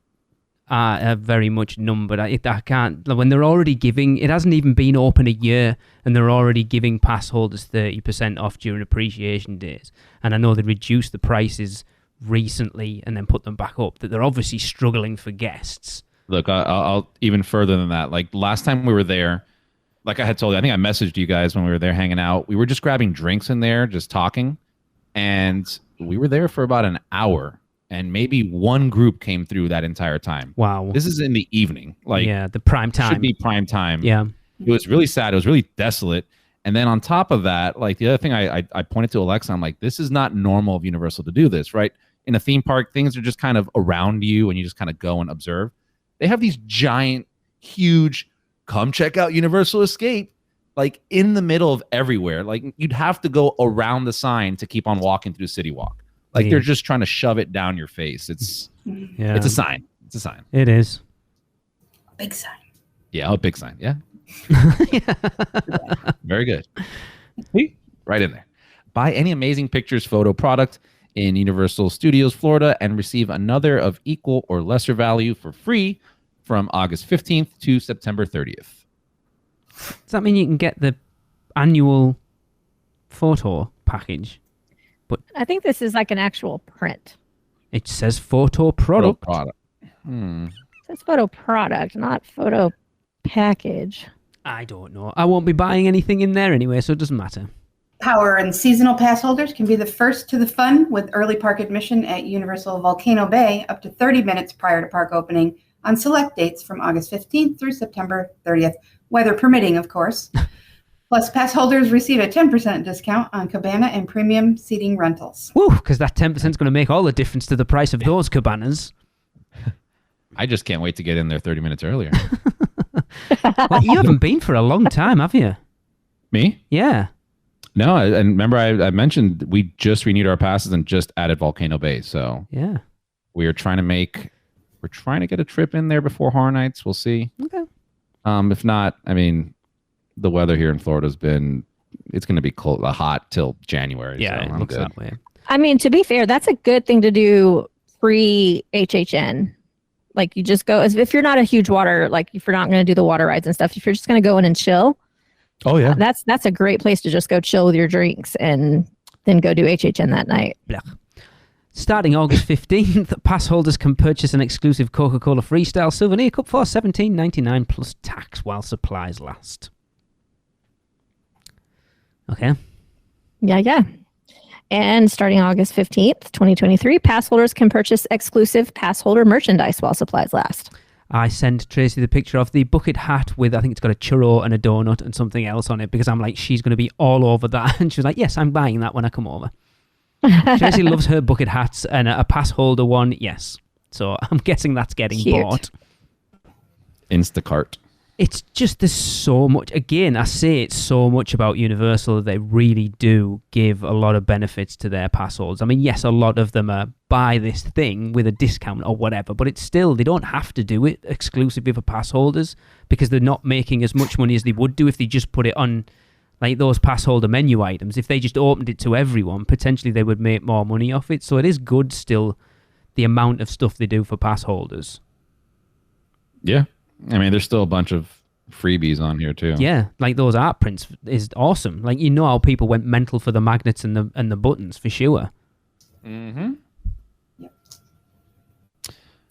are very much numbered. I can't, when they're already giving, it hasn't even been open a year and they're already giving pass holders 30% off during Appreciation Days. And I know they reduced the prices recently and then put them back up, that they're obviously struggling for guests. Look, I'll even further than that. Like last time we were there, like I had told you, I think I messaged you guys when we were there hanging out. We were just grabbing drinks in there, just talking. And we were there for about an hour. And maybe one group came through that entire time. Wow. This is in the evening. Like, yeah, the prime time. Should be prime time. Yeah. It was really sad. It was really desolate. And then on top of that, like the other thing I pointed to Alexa, I'm like, this is not normal of Universal to do this, right? In a theme park, things are just kind of around you and you just kind of go and observe. They have these giant, huge, come check out Universal Escape, like in the middle of everywhere. Like you'd have to go around the sign to keep on walking through City Walk. Like they're just trying to shove it down your face. It's a sign. It's a sign. It is. Big sign. Yeah, a big sign. Yeah. Very good. Right in there. Buy any Amazing Pictures photo product in Universal Studios Florida and receive another of equal or lesser value for free from August 15th to September 30th. Does that mean you can get the annual photo package? But I think this is like an actual print. It says photo product. It says photo product, not photo package. I don't know. I won't be buying anything in there anyway, so it doesn't matter. Power and seasonal pass holders can be the first to the fun with early park admission at Universal Volcano Bay up to 30 minutes prior to park opening on select dates from August 15th through September 30th, weather permitting, of course. Plus, pass holders receive a 10% discount on cabana and premium seating rentals. Woo, because that 10% is going to make all the difference to the price of those cabanas. I just can't wait to get in there 30 minutes earlier. Well, you haven't been for a long time, have you? Me? Yeah. No, and remember I mentioned we just renewed our passes and just added Volcano Bay. So yeah, we're trying to get a trip in there before Horror Nights. We'll see. Okay. If not, I mean, the weather here in Florida it's going to be hot till January. Yeah, so it looks that way. I mean, to be fair, that's a good thing to do pre-HHN. Like you just go, as if you're not a huge water, like if you're not going to do the water rides and stuff, if you're just going to go in and chill. Oh yeah. That's a great place to just go chill with your drinks and then go do HHN that night. Blah. Starting August 15th, pass holders can purchase an exclusive Coca-Cola Freestyle souvenir cup for $17.99 plus tax while supplies last. Okay. Yeah. And starting August 15th, 2023, pass holders can purchase exclusive pass holder merchandise while supplies last. I sent Tracy the picture of the bucket hat with, I think it's got a churro and a donut and something else on it because I'm like, she's going to be all over that. And she was like, yes, I'm buying that when I come over. Tracy loves her bucket hats and a pass holder one, yes. So I'm guessing that's getting bought. Instacart. It's just, there's so much. Again, I say it's so much about Universal. They really do give a lot of benefits to their pass holders. I mean, yes, a lot of them are buy this thing with a discount or whatever, but it's still, they don't have to do it exclusively for pass holders because they're not making as much money as they would do if they just put it on like those pass holder menu items. If they just opened it to everyone, potentially they would make more money off it. So it is good still, the amount of stuff they do for pass holders. Yeah. I mean, there's still a bunch of freebies on here too. Yeah, like those art prints is awesome. Like, you know how people went mental for the magnets and the buttons for sure. Mm-hmm.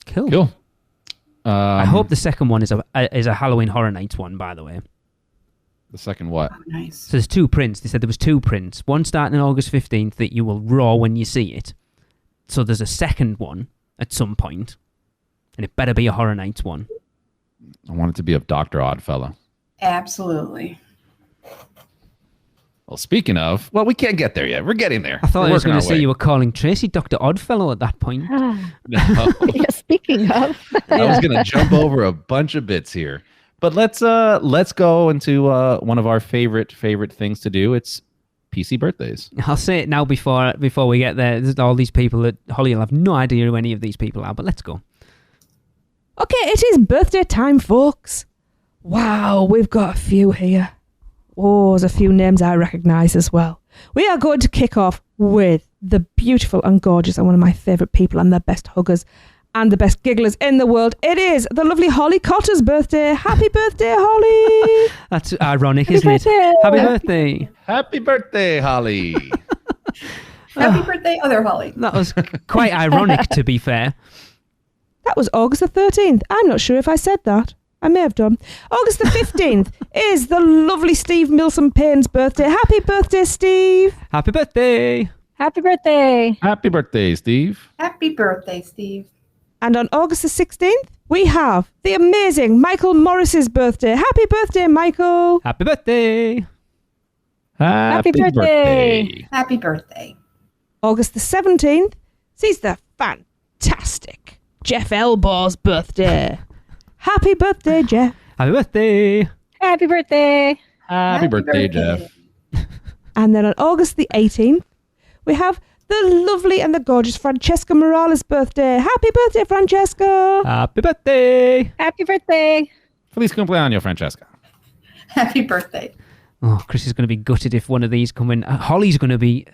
Cool. I hope the second one is a Halloween Horror Nights one, by the way. The second what? Oh, nice. So there's two prints. They said there was two prints. One starting on August 15th that you will raw when you see it. So there's a second one at some point, and it better be a Horror Nights one. I want it to be of Dr. Oddfellow. Absolutely. Well, speaking of, we can't get there yet. We're getting there. I thought I was going to say you were calling Tracy Dr. Oddfellow at that point. No. Yeah, speaking of. I was going to jump over a bunch of bits here. But let's go into one of our favorite things to do. It's PC birthdays. I'll say it now before we get there. There's all these people that Holly will have no idea who any of these people are, but let's go. Okay, it is birthday time, folks. Wow, we've got a few here. Oh, there's a few names I recognise as well. We are going to kick off with the beautiful and gorgeous and one of my favourite people and their best huggers, and the best gigglers in the world. It is the lovely Holly Cotter's birthday. Happy birthday, Holly! That's ironic, isn't it? Happy birthday. Happy birthday, Holly. Happy birthday, other Holly. That was quite ironic, to be fair. That was August the 13th. I'm not sure if I said that. I may have done. August the 15th is the lovely Steve Milsom Payne's birthday. Happy birthday, Steve. Happy birthday. Happy birthday. Happy birthday, Steve. Happy birthday, Steve. And on August the 16th, we have the amazing Michael Morris's birthday. Happy birthday, Michael. Happy birthday. Happy birthday. Happy birthday. August the 17th sees the fantastic Jeff Elbaw's birthday. Happy birthday, Jeff. Happy birthday. Happy birthday. Happy birthday, Jeff. And then on August the 18th, we have the lovely and the gorgeous Francesca Morales' birthday. Happy birthday, Francesca. Happy birthday. Happy birthday. Feliz cumpleaños, Francesca. Happy birthday. Oh, Chris is going to be gutted if one of these come in. Holly's going to be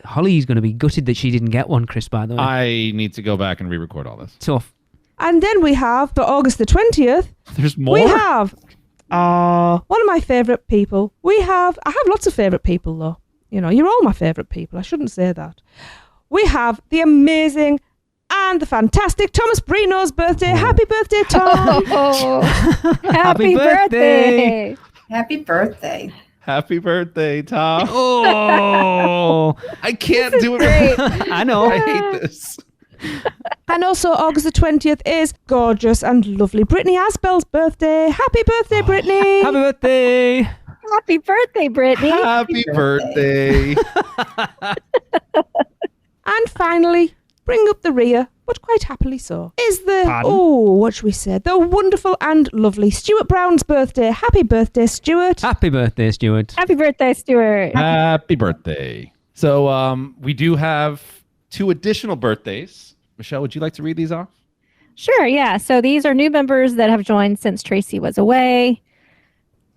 gutted that she didn't get one, Chris, by the way. I need to go back and re-record all this. Tough. And then we have, for August the 20th, There's more? we have one of my favourite people. I have lots of favourite people, though. You know, you're all my favourite people. I shouldn't say that. We have the amazing and the fantastic Thomas Brino's birthday. Happy birthday, Tom. Oh, Happy birthday. Happy birthday. Happy birthday, Tom. Oh, I can't do it. great. I know. I hate this. And also August the 20th is gorgeous and lovely Brittany Asbell's birthday. Happy birthday, Brittany. Happy birthday. Happy birthday, Brittany. Happy birthday. And finally, bring up the rear, but quite happily so, is the, Pardon? what should we say, the wonderful and lovely Stuart Brown's birthday. Happy birthday, Stuart. Happy birthday, Stuart. Happy birthday, Stuart. Happy birthday. So we do have 2 additional birthdays. Michelle, would you like to read these off? Sure, yeah. So these are new members that have joined since Tracy was away.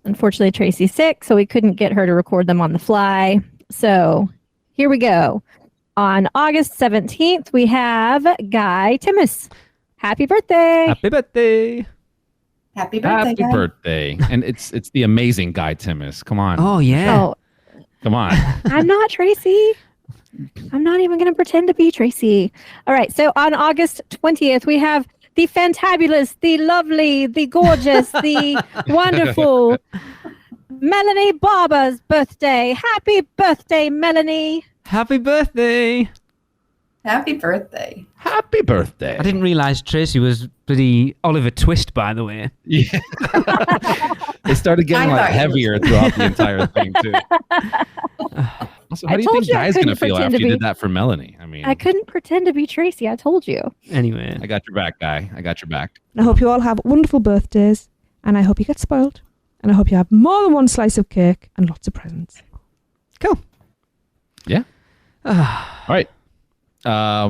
Unfortunately, Tracy's sick, so we couldn't get her to record them on the fly. So here we go. On August 17th, we have Guy Timmis. Happy birthday. Happy birthday. Happy birthday. Happy guys. birthday. And it's the amazing Guy Timmis. Come on. Oh, yeah. Oh, Come on. I'm not Tracy. I'm not even going to pretend to be Tracy. All right. So on August 20th, we have the fantabulous, the lovely, the gorgeous, the wonderful Melanie Barber's birthday. Happy birthday, Melanie. Happy birthday. Happy birthday. Happy birthday. I didn't realise Tracy was bloody Oliver Twist, by the way. Yeah. They started getting I like thought you heavier throughout the entire thing too. Also, how I do you told think you I Guy's going to couldn't feel pretend after to you be- did that for Melanie? I mean, I couldn't pretend to be Tracy. I told you. Anyway. I got your back, Guy. I got your back. And I hope you all have wonderful birthdays, and I hope you get spoiled, and I hope you have more than one slice of cake and lots of presents. Cool. Yeah. All right.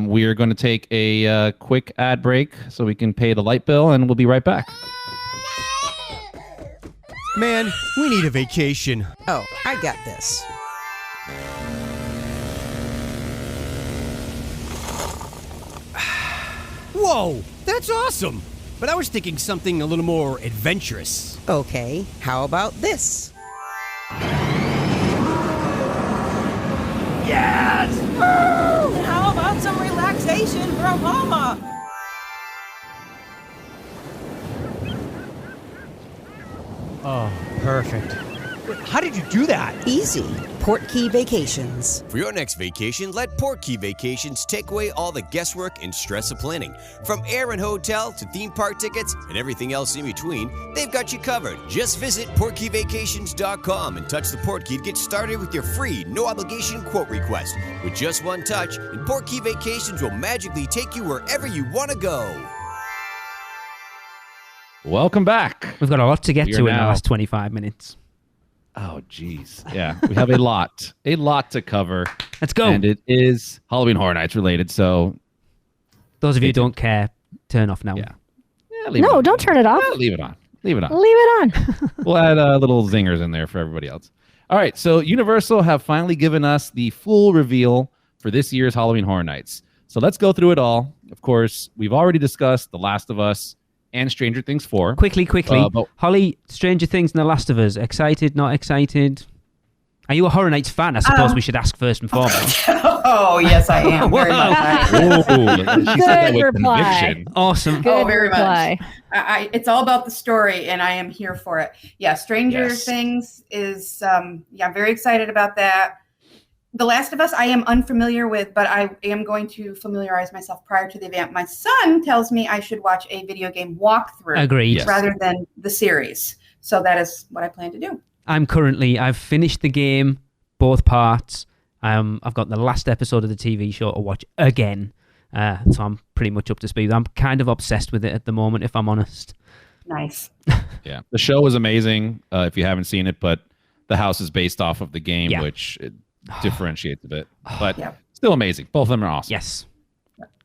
We are going to take a quick ad break so we can pay the light bill, and we'll be right back. Man, we need a vacation. Oh, I got this. Whoa, that's awesome! But I was thinking something a little more adventurous. Okay, how about this? Yes! And how about some relaxation from Mama? Oh, perfect. Wait, how did you do that? Easy. PortKey Vacations. For your next vacation, let PortKey Vacations take away all the guesswork and stress of planning. From air and hotel to theme park tickets and everything else in between, they've got you covered. Just visit PortKeyVacations.com and touch the PortKey to get started with your free, no-obligation quote request. With just one touch, and PortKey Vacations will magically take you wherever you want to go. Welcome back. We've got a lot to get We to are in the now- last 25 minutes. Oh, geez. Yeah, we have a lot to cover. Let's go. And it is Halloween Horror Nights related, so Those of you who don't care, turn off now. yeah. Leave it No, on. don't turn it off. Yeah, leave it on. Leave it on. Leave it on. We'll add little zingers in there for everybody else. All right, so Universal have finally given us the full reveal for this year's Halloween Horror Nights. So let's go through it all. Of course, we've already discussed The Last of Us and Stranger Things 4. Quickly. Holly, Stranger Things and The Last of Us. Excited, not excited? Are you a Horror Nights fan? I suppose we should ask first and foremost. Oh, yes, I am. Very much. She said that with reply. conviction. Awesome. Good very reply. much. It's all about the story, and I am here for it. Yeah, Stranger Things is, I'm very excited about that. The Last of Us, I am unfamiliar with, but I am going to familiarize myself prior to the event. My son tells me I should watch a video game walkthrough Agreed. rather than the series. So that is what I plan to do. I've finished the game, both parts. I've got the last episode of the TV show to watch again. So I'm pretty much up to speed. I'm kind of obsessed with it at the moment, if I'm honest. Nice. Yeah. The show is amazing if you haven't seen it, but the house is based off of the game, which differentiates a bit. But still amazing. Both of them are awesome. Yes.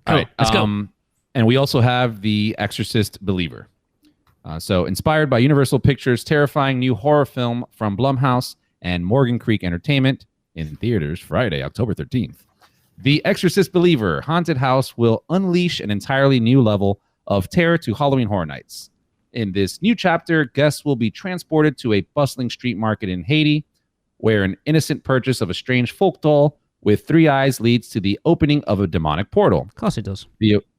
All right. Let's go. And we also have The Exorcist Believer. So inspired by Universal Pictures' terrifying new horror film from Blumhouse and Morgan Creek Entertainment in theaters Friday, October 13th. The Exorcist Believer haunted house will unleash an entirely new level of terror to Halloween Horror Nights. In this new chapter, guests will be transported to a bustling street market in Haiti, where an innocent purchase of a strange folk doll with 3 eyes leads to the opening of a demonic portal. Of course it does.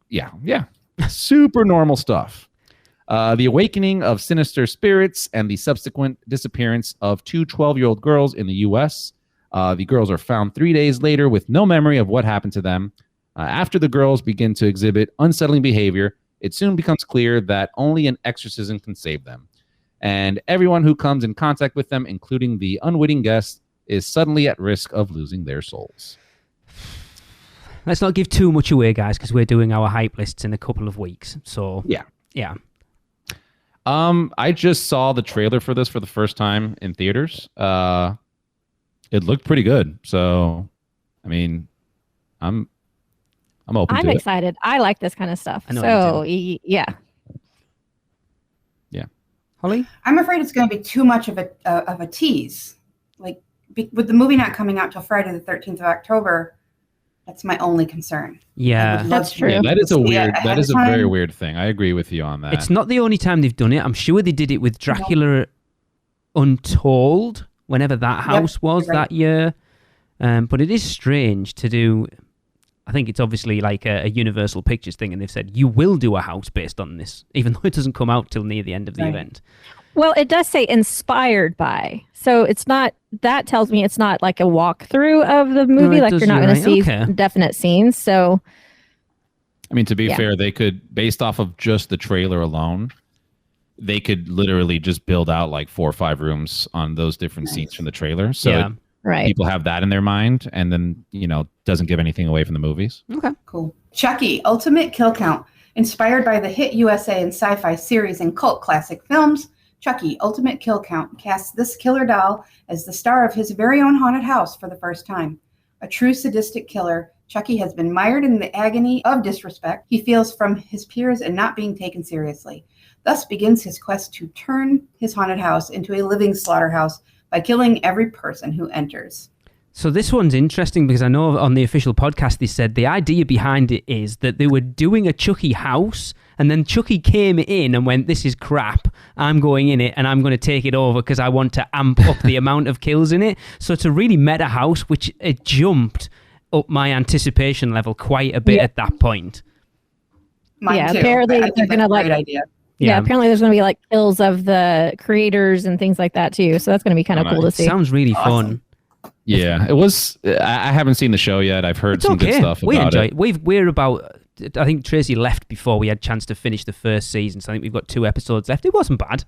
Yeah. Super normal stuff. The awakening of sinister spirits and the subsequent disappearance of 2 12-year-old girls in the U.S. The girls are found 3 days later with no memory of what happened to them. After the girls begin to exhibit unsettling behavior, it soon becomes clear that only an exorcism can save them. And everyone who comes in contact with them, including the unwitting guests, is suddenly at risk of losing their souls. Let's not give too much away, guys, because we're doing our hype lists in a couple of weeks. So, yeah. I just saw the trailer for this for the first time in theaters. It looked pretty good. So, I mean, I'm open to it. I'm excited. I like this kind of stuff. I know So, you yeah. Yeah. Holly? I'm afraid it's going to be too much of a tease. Like, with the movie not coming out till Friday the 13th of October, that's my only concern. Yeah. That's true. Yeah, that is a weird. That is a time. very weird thing. I agree with you on that. It's not the only time they've done it. I'm sure they did it with Dracula Untold, whenever that house was that year. But it is strange to do. I think it's obviously like a Universal Pictures thing, and they've said, you will do a house based on this, even though it doesn't come out till near the end of the event. Well, it does say inspired by. So it's not, that tells me it's not like a walkthrough of the movie. No, like you're not going to see definite scenes. So, I mean, to be fair, they could, based off of just the trailer alone, they could literally just build out like 4 or 5 rooms on those different scenes from the trailer. So people have that in their mind, and then, doesn't give anything away from the movies. Okay. Cool. Chucky, Ultimate Kill Count. Inspired by the hit USA and sci-fi series and cult classic films, Chucky, Ultimate Kill Count casts this killer doll as the star of his very own haunted house for the first time. A true sadistic killer, Chucky has been mired in the agony of disrespect he feels from his peers and not being taken seriously. Thus begins his quest to turn his haunted house into a living slaughterhouse by killing every person who enters. So this one's interesting because I know on the official podcast they said the idea behind it is that they were doing a Chucky house, and then Chucky came in and went, this is crap, I'm going in it and I'm going to take it over because I want to amp up the amount of kills in it. So it's a really meta house, which it jumped up my anticipation level quite a bit at that point. Mine too. Apparently I think they're going to that's a great idea. Yeah, apparently there's going to be like kills of the creators and things like that too. So that's going to be kind of cool to see. Sounds really fun. Yeah, it was. I haven't seen the show yet. I've heard some good stuff we about enjoy it. We're about. I think Tracy left before we had a chance to finish the first season, so I think we've got 2 episodes left. It wasn't bad.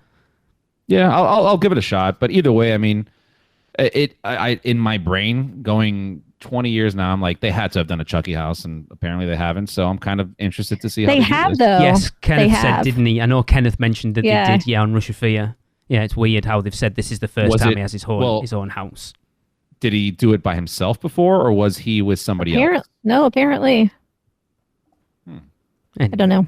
Yeah, I'll give it a shot. But either way, I mean, I in my brain going 20 years now, I'm like, they had to have done a Chucky house, and apparently they haven't. So I'm kind of interested to see how they have do this. though. Yes, Kenneth said, didn't he? I know Kenneth mentioned that they did. Yeah, on Rush of Fear. Yeah, it's weird how they've said this is the first time he has his own house. Did he do it by himself before, or was he with somebody else? No, apparently. I don't know.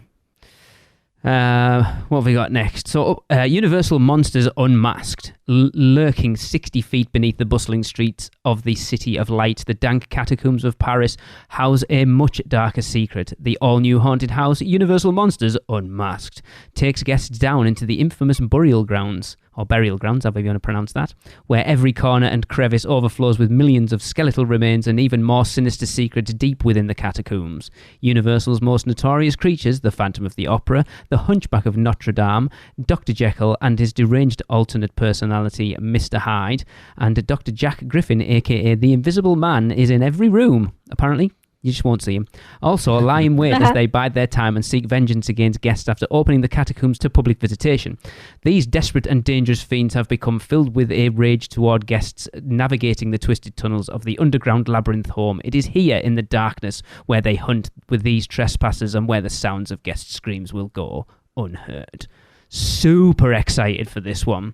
What have we got next? So, Universal Monsters Unmasked. lurking 60 feet beneath the bustling streets of the City of Light, the dank catacombs of Paris house a much darker secret. The all-new haunted house, Universal Monsters Unmasked, takes guests down into the infamous burial grounds, however you want to pronounce that, where every corner and crevice overflows with millions of skeletal remains and even more sinister secrets deep within the catacombs. Universal's most notorious creatures, the Phantom of the Opera, the Hunchback of Notre Dame, Dr. Jekyll and his deranged alternate personality, Mr. Hyde, and Dr. Jack Griffin, aka the Invisible Man, is in every room. Apparently, you just won't see him. Also, lie in wait as they bide their time and seek vengeance against guests after opening the catacombs to public visitation. These desperate and dangerous fiends have become filled with a rage toward guests navigating the twisted tunnels of the underground labyrinth home. It is here in the darkness where they hunt with these trespassers and where the sounds of guest screams will go unheard. Super excited for this one.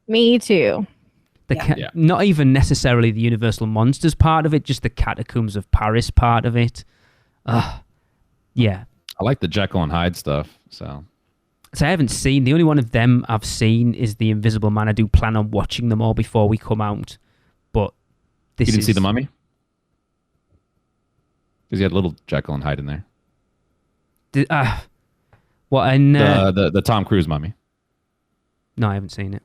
Me too. Not even necessarily the Universal Monsters part of it, just the Catacombs of Paris part of it. Yeah. I like the Jekyll and Hyde stuff. So I haven't seen, the only one of them I've seen is the Invisible Man. I do plan on watching them all before we come out. But this You didn't see The Mummy? Because you had little Jekyll and Hyde in there. The Tom Cruise Mummy. No, I haven't seen it.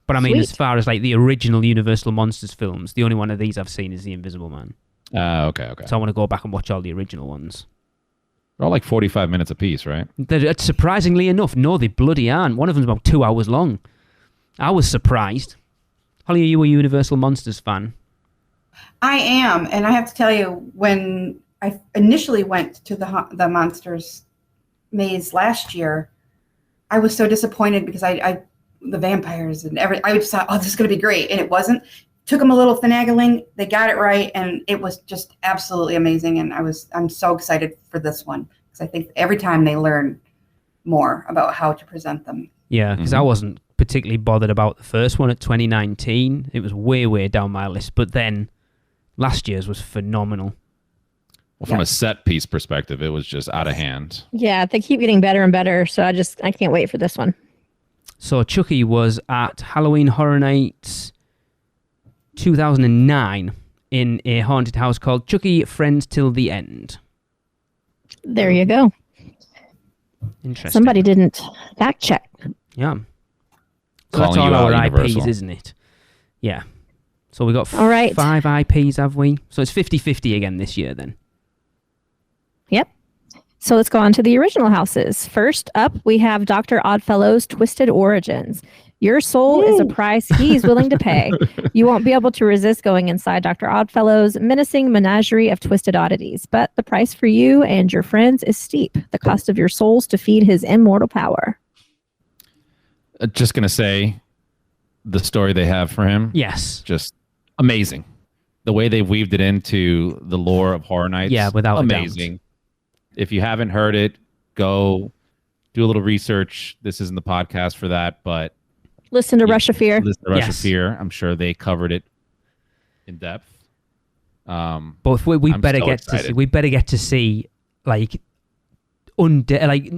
But I mean, as far as like the original Universal Monsters films, the only one of these I've seen is The Invisible Man. Okay. So I want to go back and watch all the original ones. They're all like 45 minutes apiece, right? Surprisingly enough, no, they bloody aren't. One of them's about 2 hours long. I was surprised. Holly, are you a Universal Monsters fan? I am, and I have to tell you, when I initially went to the Monsters Maze last year, I was so disappointed because the vampires and everything. I just thought, this is going to be great. And it wasn't. Took them a little finagling. They got it right. And it was just absolutely amazing. And I'm so excited for this one because I think every time they learn more about how to present them. Yeah, because I wasn't particularly bothered about the first one at 2019. It was way, way down my list. But then last year's was phenomenal. Well, from a set piece perspective, it was just out of hand. Yeah, they keep getting better and better. So I can't wait for this one. So Chucky was at Halloween Horror Nights 2009 in a haunted house called Chucky Friends Till the End. There you go. Interesting. Somebody didn't fact check. Yeah. So that's all our IPs, isn't it? Yeah. So we got 5 IPs, have we? So it's 50-50 again this year then. Yep. So let's go on to the original houses. First up, we have Dr. Oddfellow's Twisted Origins. Your soul is a price he's willing to pay. You won't be able to resist going inside Dr. Oddfellow's menacing menagerie of twisted oddities. But the price for you and your friends is steep. The cost of your souls to feed his immortal power. Just going to say the story they have for him. Yes. Just amazing. The way they weaved it into the lore of Horror Nights. Yeah, without amazing. If you haven't heard it, go do a little research. This isn't the podcast for that, but listen to Rush of Fear. Listen to Rush of Fear. I'm sure they covered it in depth. But we better get to see like undead. Like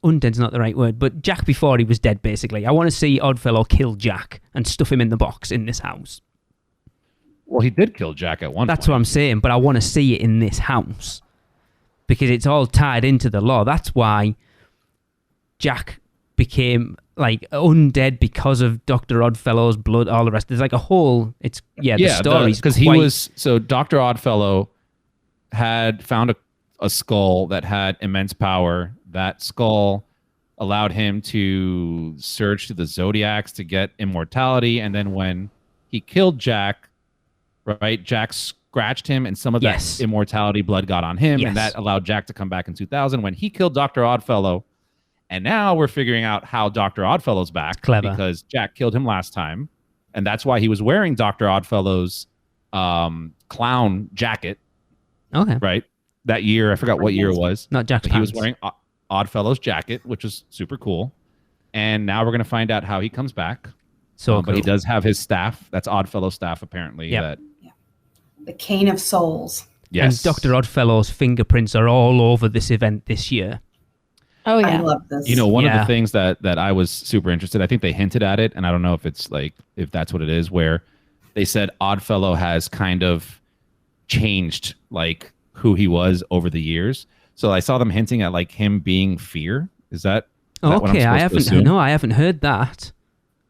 undead's not the right word, but Jack before he was dead. Basically, I want to see Oddfellow kill Jack and stuff him in the box in this house. Well, he did kill Jack at one point. That's what I'm saying, but I want to see it in this house. Because it's all tied into the law. That's why Jack became like undead because of Dr. Oddfellow's blood, all the rest. There's like a whole, the story's because he was, so Dr. Oddfellow had found a skull that had immense power. That skull allowed him to search through the zodiacs to get immortality. And then when he killed Jack, right, Jack scratched him and some of that immortality blood got on him, and that allowed Jack to come back in 2000 when he killed Dr. Oddfellow. And now we're figuring out how Dr. Oddfellow's back. Clever. Because Jack killed him last time, and that's why he was wearing Dr. Oddfellow's clown jacket. Okay. Right? That year, I forgot what year it was. Not Jack's pants. He was wearing Oddfellow's jacket, which was super cool. And now we're going to find out how he comes back. So But he does have his staff. That's Oddfellow's staff, apparently. Yep. The Cane of Souls. Yes. And Dr. Oddfellow's fingerprints are all over this event this year. Oh yeah. I love this. You know, one of Yeah. the things that I was super interested, I think they hinted at it, and I don't know if it's like, if that's what it is, where they said Oddfellow has kind of changed like who he was over the years. So I saw them hinting at like him being Fear. Is that what I'm Okay, I supposed to haven't. assume? No, I haven't heard that.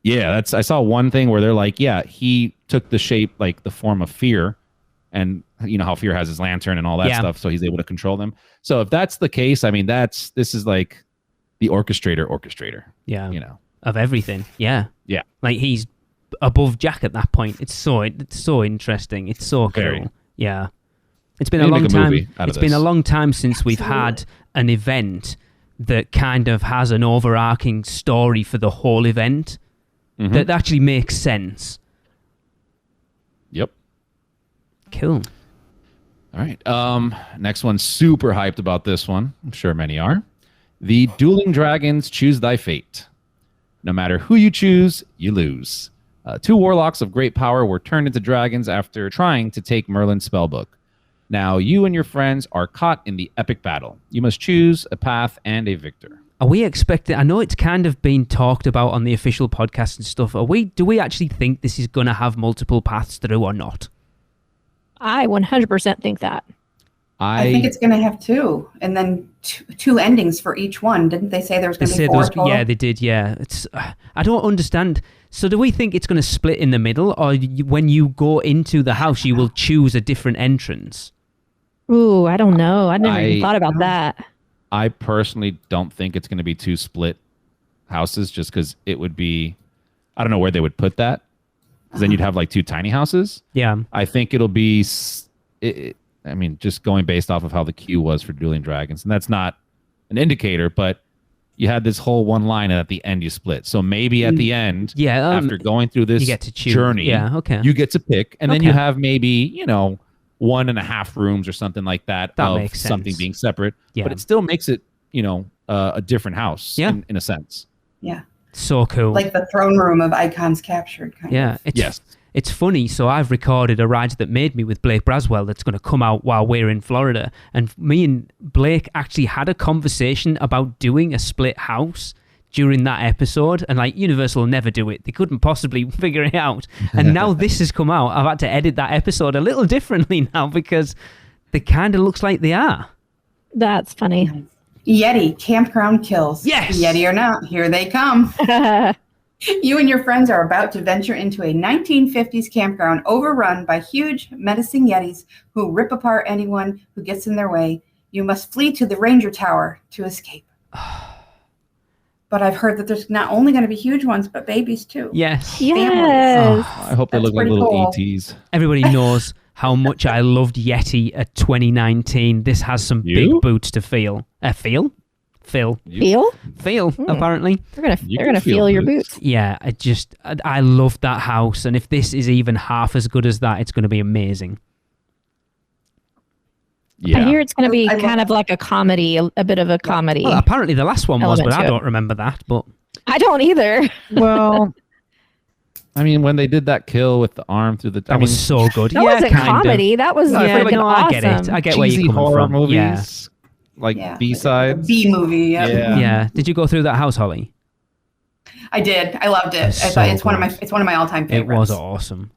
Yeah, I saw one thing where they're like, yeah, he took the shape, like the form of Fear, and you know how Fear has his lantern and all that Yeah. stuff, so he's able to control them. So if that's the case, I mean, this is like the orchestrator, Yeah. you know. Of everything. Yeah. Yeah. Like he's above Jack at that point. It's so interesting. It's so cool. Very. Yeah. It's been They a need to long make a time. movie out of It's been a this. long time since we've had an event that kind of has an overarching story for the whole event Mhm. that actually makes sense. Yep. Cool. All right. Next one, super hyped about this one. I'm sure many are. The Dueling Dragons Choose Thy Fate. No matter who you choose, you lose. Two warlocks of great power were turned into dragons after trying to take Merlin's spellbook. Now you and your friends are caught in the epic battle. You must choose a path and a victor. Are we expecting? I know it's kind of been talked about on the official podcast and stuff. Do we actually think this is going to have multiple paths through or not? I 100% think that. I think it's going to have two, and then two endings for each one. Didn't they say there was going to be four total? Yeah, they did. Yeah, it's. I don't understand. So, do we think it's going to split in the middle, or when you go into the house, you will choose a different entrance? Ooh, I don't know. I never even thought about that. I personally don't think it's going to be two split houses, just because it would be, I don't know where they would put that, because then you'd have like two tiny houses. Yeah. I think it'll be, I mean, just going based off of how the queue was for Dueling Dragons, and that's not an indicator, but you had this whole one line, and at the end you split. So maybe at the end, after going through this you get to choose. journey, Yeah, okay. you get to pick, and then Okay. you have maybe 1.5 rooms or something like that, That of makes sense. something being separate. Yeah. But it still makes it a different house in a sense. Yeah. So cool. Like the throne room of icons captured, kind Yeah, of. it's funny. So I've recorded a Ride That Made Me with Blake Braswell that's going to come out while we're in Florida. And me and Blake actually had a conversation about doing a split house during that episode. And like Universal will never do it. They couldn't possibly figure it out. And now this has come out. I've had to edit that episode a little differently now because they kind of looks like they are. That's funny. Yeti, campground kills. Yes! Yeti or not, here they come. You and your friends are about to venture into a 1950s campground overrun by huge, menacing Yetis who rip apart anyone who gets in their way. You must flee to the Ranger Tower to escape. But I've heard that there's not only going to be huge ones, but babies too. Yes. Yes. I hope they That's look like pretty little cool. ETs. Everybody knows how much I loved Yeti at 2019. This has some big boots to feel. Feel? Feel? Apparently. They're gonna feel your boots. Yeah, I love that house, and if this is even half as good as that, it's going to be amazing. Yeah. I hear it's going to be I kind of like a comedy, a bit of a comedy. Well, apparently the last one was, element but I to it. don't remember that. But I don't either. Well, I mean, when they did that kill with the arm through the, that was so good. That yeah, wasn't kind comedy. That was Yeah, freaking no, awesome. I get it. I get where cheesy you're coming horror from. movies, like Yeah. B-sides. B movie. Yep. Yeah. Yeah. Did you go through that house, Holly? I did. I loved it. I So thought it's one good. of my all-time It favorites. was awesome.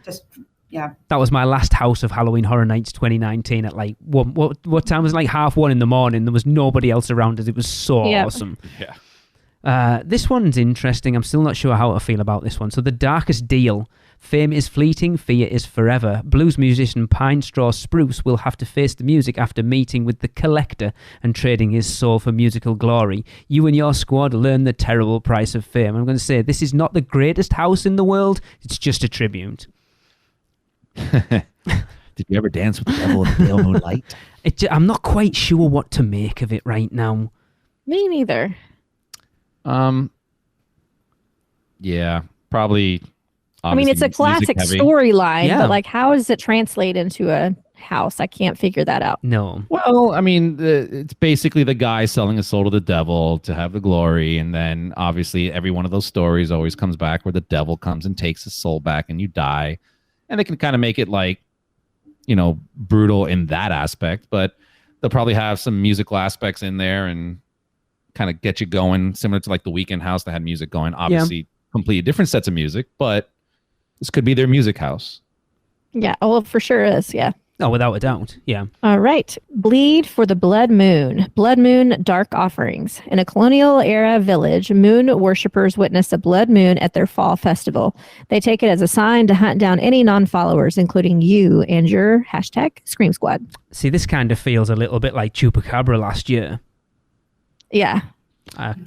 Just yeah. That was my last House of Halloween Horror Nights 2019 at like what time was it? Like 1:30 in the morning. There was nobody else around us. It was so Yep. awesome. Yeah. This one's interesting. I'm still not sure how to feel about this one. So The Darkest Deal. Fame is fleeting, fear is forever. Blues musician Pine Straw Spruce will have to face the music after meeting with the Collector and trading his soul for musical glory. You and your squad learn the terrible price of fame. I'm going to say this is not the greatest house in the world. It's just a tribute. Did you ever dance with the devil in the pale moonlight? I'm not quite sure what to make of it right now. Me neither. Yeah, probably. I mean, it's a classic music-heavy. storyline, Yeah. but like, how does it translate into a house? I can't figure that out. No. Well, I mean, it's basically the guy selling his soul to the devil to have the glory, and then obviously every one of those stories always comes back where the devil comes and takes his soul back, and you die. And they can kind of make it like, brutal in that aspect, but they'll probably have some musical aspects in there, and kind of get you going, similar to like the Weekend House that had music going. Obviously, completely different sets of music, but this could be their music house. Yeah. Oh, for sure is. Yeah. Oh, without a doubt. Yeah. All right. Bleed for the Blood Moon. Blood Moon Dark Offerings. In a colonial era village, moon worshippers witness a blood moon at their fall festival. They take it as a sign to hunt down any non-followers, including you and your hashtag Scream Squad. See, this kind of feels a little bit like Chupacabra last year. Yeah.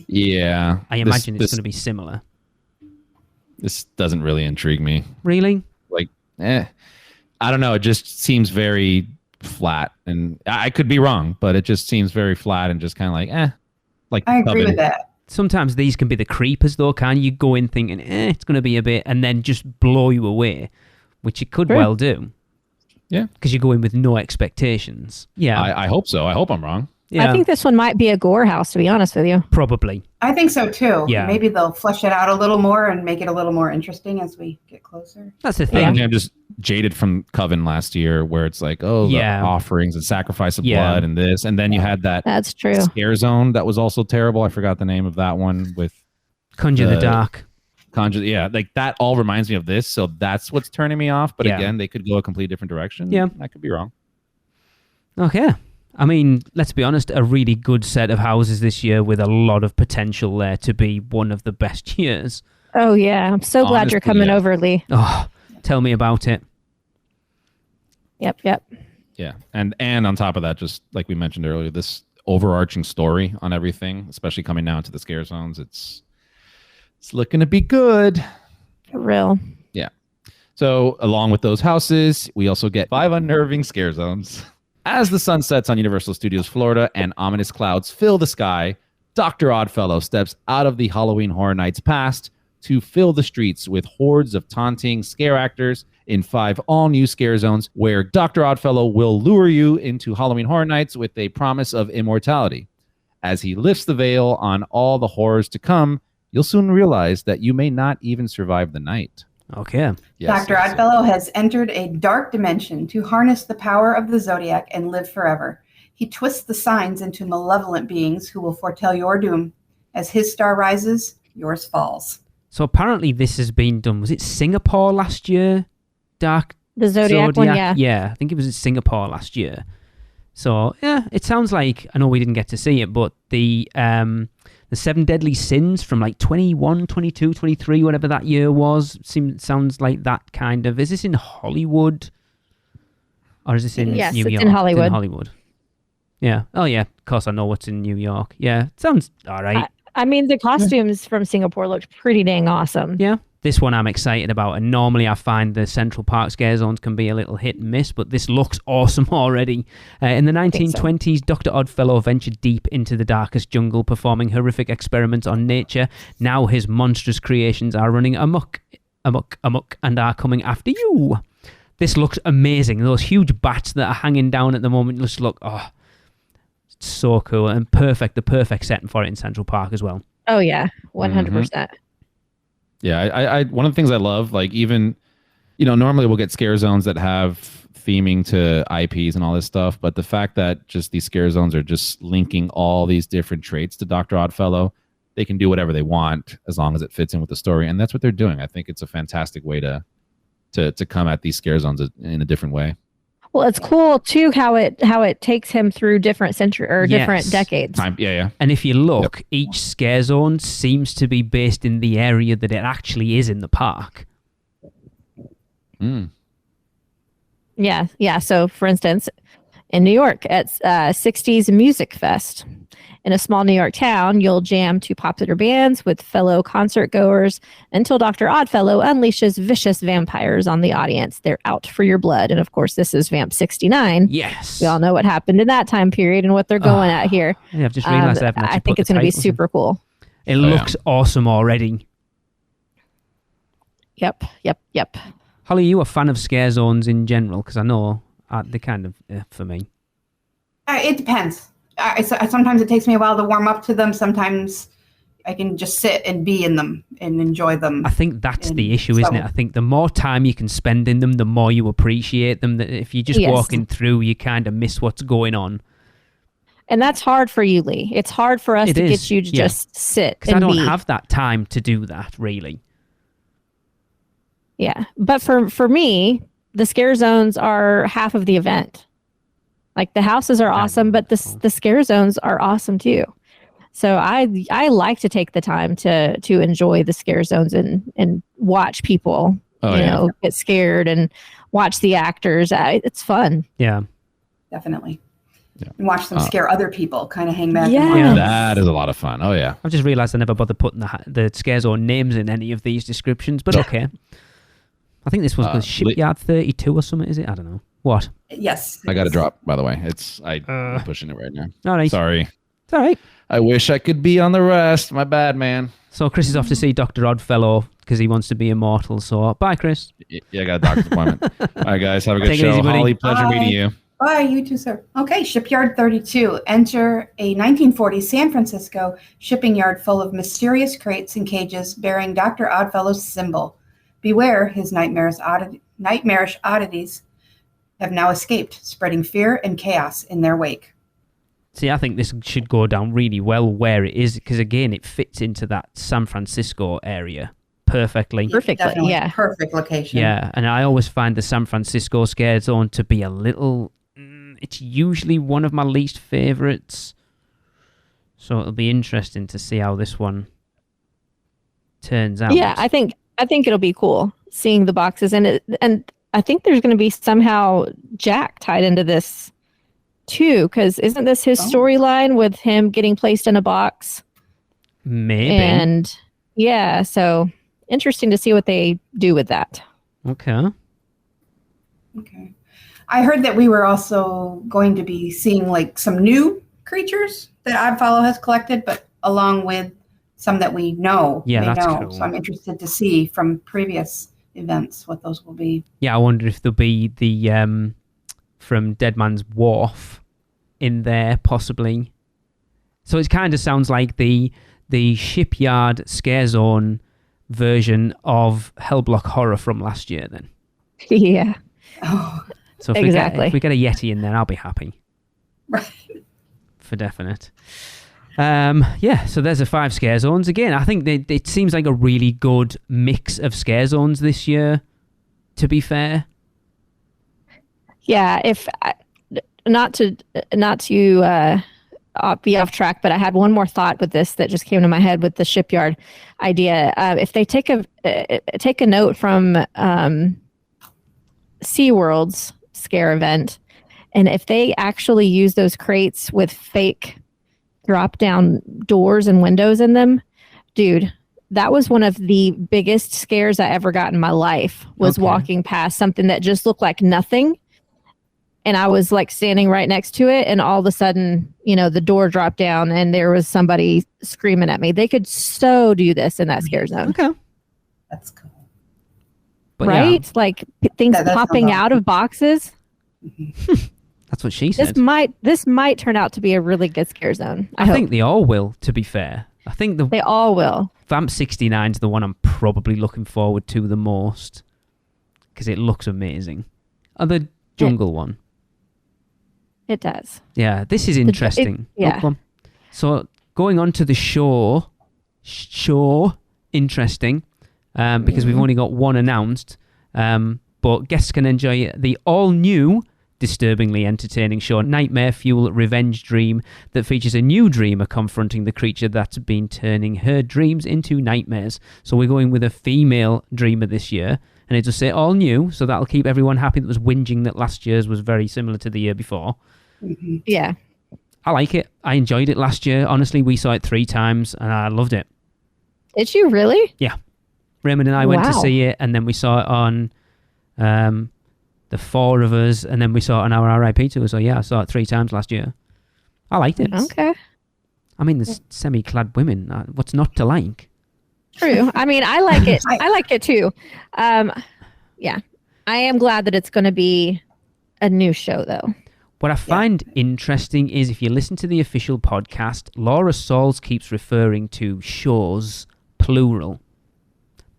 Yeah. I imagine it's going to be similar. This doesn't really intrigue me. Really? Like, I don't know. It just seems very flat, and I could be wrong, but it just seems very flat and just kind of like, Like I agree with that. Sometimes these can be the creepers, though, can you? Go in thinking, it's going to be a bit, and then just blow you away, which it could well do. Yeah. Because you go in with no expectations. Yeah. I hope so. I hope I'm wrong. Yeah. I think this one might be a gore house, to be honest with you. Probably. I think so too. Yeah. Maybe they'll flesh it out a little more and make it a little more interesting as we get closer. That's the thing. I think I'm just jaded from Coven last year, where it's like, the offerings and sacrifice of blood and this, and then you had that. That's true. Scare Zone that was also terrible. I forgot the name of that one with Conjure the Dark. Like that all reminds me of this, so that's what's turning me off. But again, they could go a completely different direction. Yeah, I could be wrong. Okay. I mean, let's be honest, a really good set of houses this year with a lot of potential there to be one of the best years. Oh, yeah. I'm so glad you're coming over, Lee. Oh, tell me about it. Yep. Yeah. And on top of that, just like we mentioned earlier, this overarching story on everything, especially coming now into the scare zones, it's looking to be good. For real. Yeah. So along with those houses, we also get 5 unnerving scare zones. As the sun sets on Universal Studios Florida and ominous clouds fill the sky, Dr. Oddfellow steps out of the Halloween Horror Nights past to fill the streets with hordes of taunting scare actors in 5 all-new scare zones where Dr. Oddfellow will lure you into Halloween Horror Nights with a promise of immortality. As he lifts the veil on all the horrors to come, you'll soon realize that you may not even survive the night. Okay. Yes, Dr. Oddfellow has entered a dark dimension to harness the power of the Zodiac and live forever. He twists the signs into malevolent beings who will foretell your doom. As his star rises, yours falls. So apparently this has been done. Was it Singapore last year? The Zodiac one, yeah. Yeah, I think it was in Singapore last year. So, yeah, it sounds like, I know we didn't get to see it, but the 7 Deadly Sins from like 21, 22, 23, whatever that year was, sounds like that kind of. Is this in Hollywood? Or is this in New York? It's in Hollywood. It's in Hollywood. Yeah. Oh, yeah. Of course, I know what's in New York. Yeah. It sounds all right. I mean, the costumes from Singapore looked pretty dang awesome. Yeah. This one I'm excited about. And normally I find the Central Park scare zones can be a little hit and miss, but this looks awesome already. In the 1920s, Dr. Oddfellow ventured deep into the darkest jungle, performing horrific experiments on nature. Now his monstrous creations are running amok, and are coming after you. This looks amazing. Those huge bats that are hanging down at the moment just look, so cool and perfect. The perfect setting for it in Central Park as well. Oh, yeah. 100%. Yeah, I one of the things I love, like even, normally we'll get scare zones that have theming to IPs and all this stuff, but the fact that just these scare zones are just linking all these different traits to Dr. Oddfellow, they can do whatever they want as long as it fits in with the story, and that's what they're doing. I think it's a fantastic way to come at these scare zones in a different way. Well, it's cool too how it takes him through different different decades. Yeah. And if you look, each scare zone seems to be based in the area that it actually is in the park. Yeah. So, for instance, in New York at 60s Music Fest. In a small New York town, you'll jam to popular bands with fellow concert goers until Dr. Oddfellow unleashes vicious vampires on the audience. They're out for your blood. And of course, this is Vamp 69. Yes. We all know what happened in that time period and what they're going at here. Yeah, I've just realized I think it's going to be super cool. It looks awesome already. Yep. Holly, are you a fan of scare zones in general? Because I know they're kind of for me. It depends. Sometimes it takes me a while to warm up to them. Sometimes I can just sit and be in them and enjoy them. I think that's the issue, isn't it? I think the more time you can spend in them, the more you appreciate them. That if you're just walking through, you kind of miss what's going on. And that's hard for you, Lee. It's hard for us to get you to just sit and I don't be. have that time to do that, really. Yeah. But for me, the scare zones are half of the event. Like the houses are awesome, but the scare zones are awesome too. So I like to take the time to enjoy the scare zones and watch people, get scared and watch the actors. It's fun. Yeah. Definitely. Yeah. And watch them scare other people, kind of hang back. Yes. Yeah, that is a lot of fun. Oh, yeah. I've just realised I never bothered putting the scare zone names in any of these descriptions, but okay. I think this was the Shipyard 32 or something, is it? I don't know. What? Yes. I got to drop, by the way. I'm pushing it right now. All right. Sorry. It's all right. I wish I could be on the rest. My bad, man. So Chris is off to see Dr. Oddfellow because he wants to be immortal. So bye, Chris. Yeah, I got a doctor's appointment. All right, guys. Have a good Take it show. easy, buddy. Holly, pleasure Bye. meeting you. Bye, you too, sir. Okay, Shipyard 32. Enter a 1940 San Francisco shipping yard full of mysterious crates and cages bearing Dr. Oddfellow's symbol. Beware, his nightmarish oddities have now escaped, spreading fear and chaos in their wake. See, I think this should go down really well where it is because, again, it fits into that San Francisco area perfectly. Definitely. Yeah. Perfect location. Yeah, and I always find the San Francisco scare zone to be a little... It's usually one of my least favourites. So it'll be interesting to see how this one turns out. Yeah, I think it'll be cool seeing the boxes and I think there's going to be somehow Jack tied into this too, because isn't this his storyline with him getting placed in a box? Maybe. And yeah, so interesting to see what they do with that. Okay. I heard that we were also going to be seeing like some new creatures that Oddfellow has collected, but along with some that we know. Yeah, that's cool. So I'm interested to see from previous events what those will be. Yeah, I wonder if there'll be the from Dead Man's Wharf in there, possibly. So it kind of sounds like the Shipyard Scare Zone version of Hellblock Horror from last year, then. Yeah. Oh, so if exactly. we get a Yeti in there, I'll be happy. right. For definite. Yeah, so there's the 5 scare zones. Again, I think it seems like a really good mix of scare zones this year, to be fair. Yeah, not to be off track, but I had one more thought with this that just came to my head with the shipyard idea. If they take a note from SeaWorld's scare event, and if they actually use those crates with fake drop-down doors and windows in them, dude, that was one of the biggest scares I ever got in my life, was walking past something that just looked like nothing. And I was like standing right next to it, and all of a sudden, the door dropped down and there was somebody screaming at me. They could so do this in that scare zone. Okay. That's cool. But right? yeah. Like things That popping sounds out of boxes. That's what she said. This might turn out to be a really good scare zone. I think they all will, to be fair. I think they all will. Vamp 69 is the one I'm probably looking forward to the most because it looks amazing. Oh, the jungle one. It does. Yeah, this is interesting. Yeah. So going on to the show, interesting, because we've only got one announced, but guests can enjoy the all-new, disturbingly entertaining show, Nightmare Fuel Revenge Dream, that features a new dreamer confronting the creature that's been turning her dreams into nightmares. So we're going with a female dreamer this year, and it does say all new, so that'll keep everyone happy that was whinging that last year's was very similar to the year before. Mm-hmm. Yeah. I like it. I enjoyed it last year. Honestly, we saw it 3 times, and I loved it. Did you really? Yeah. Raymond and I went to see it, and then we saw it on the 4 of us, and then we saw it on our RIP tour. So yeah, I saw it 3 times last year. I liked it. Okay. I mean, there's semi-clad women. What's not to like? True. I mean, I like it. I like it too. Yeah. I am glad that it's going to be a new show, though. What I find interesting is if you listen to the official podcast, Laura Sauls keeps referring to shows, plural.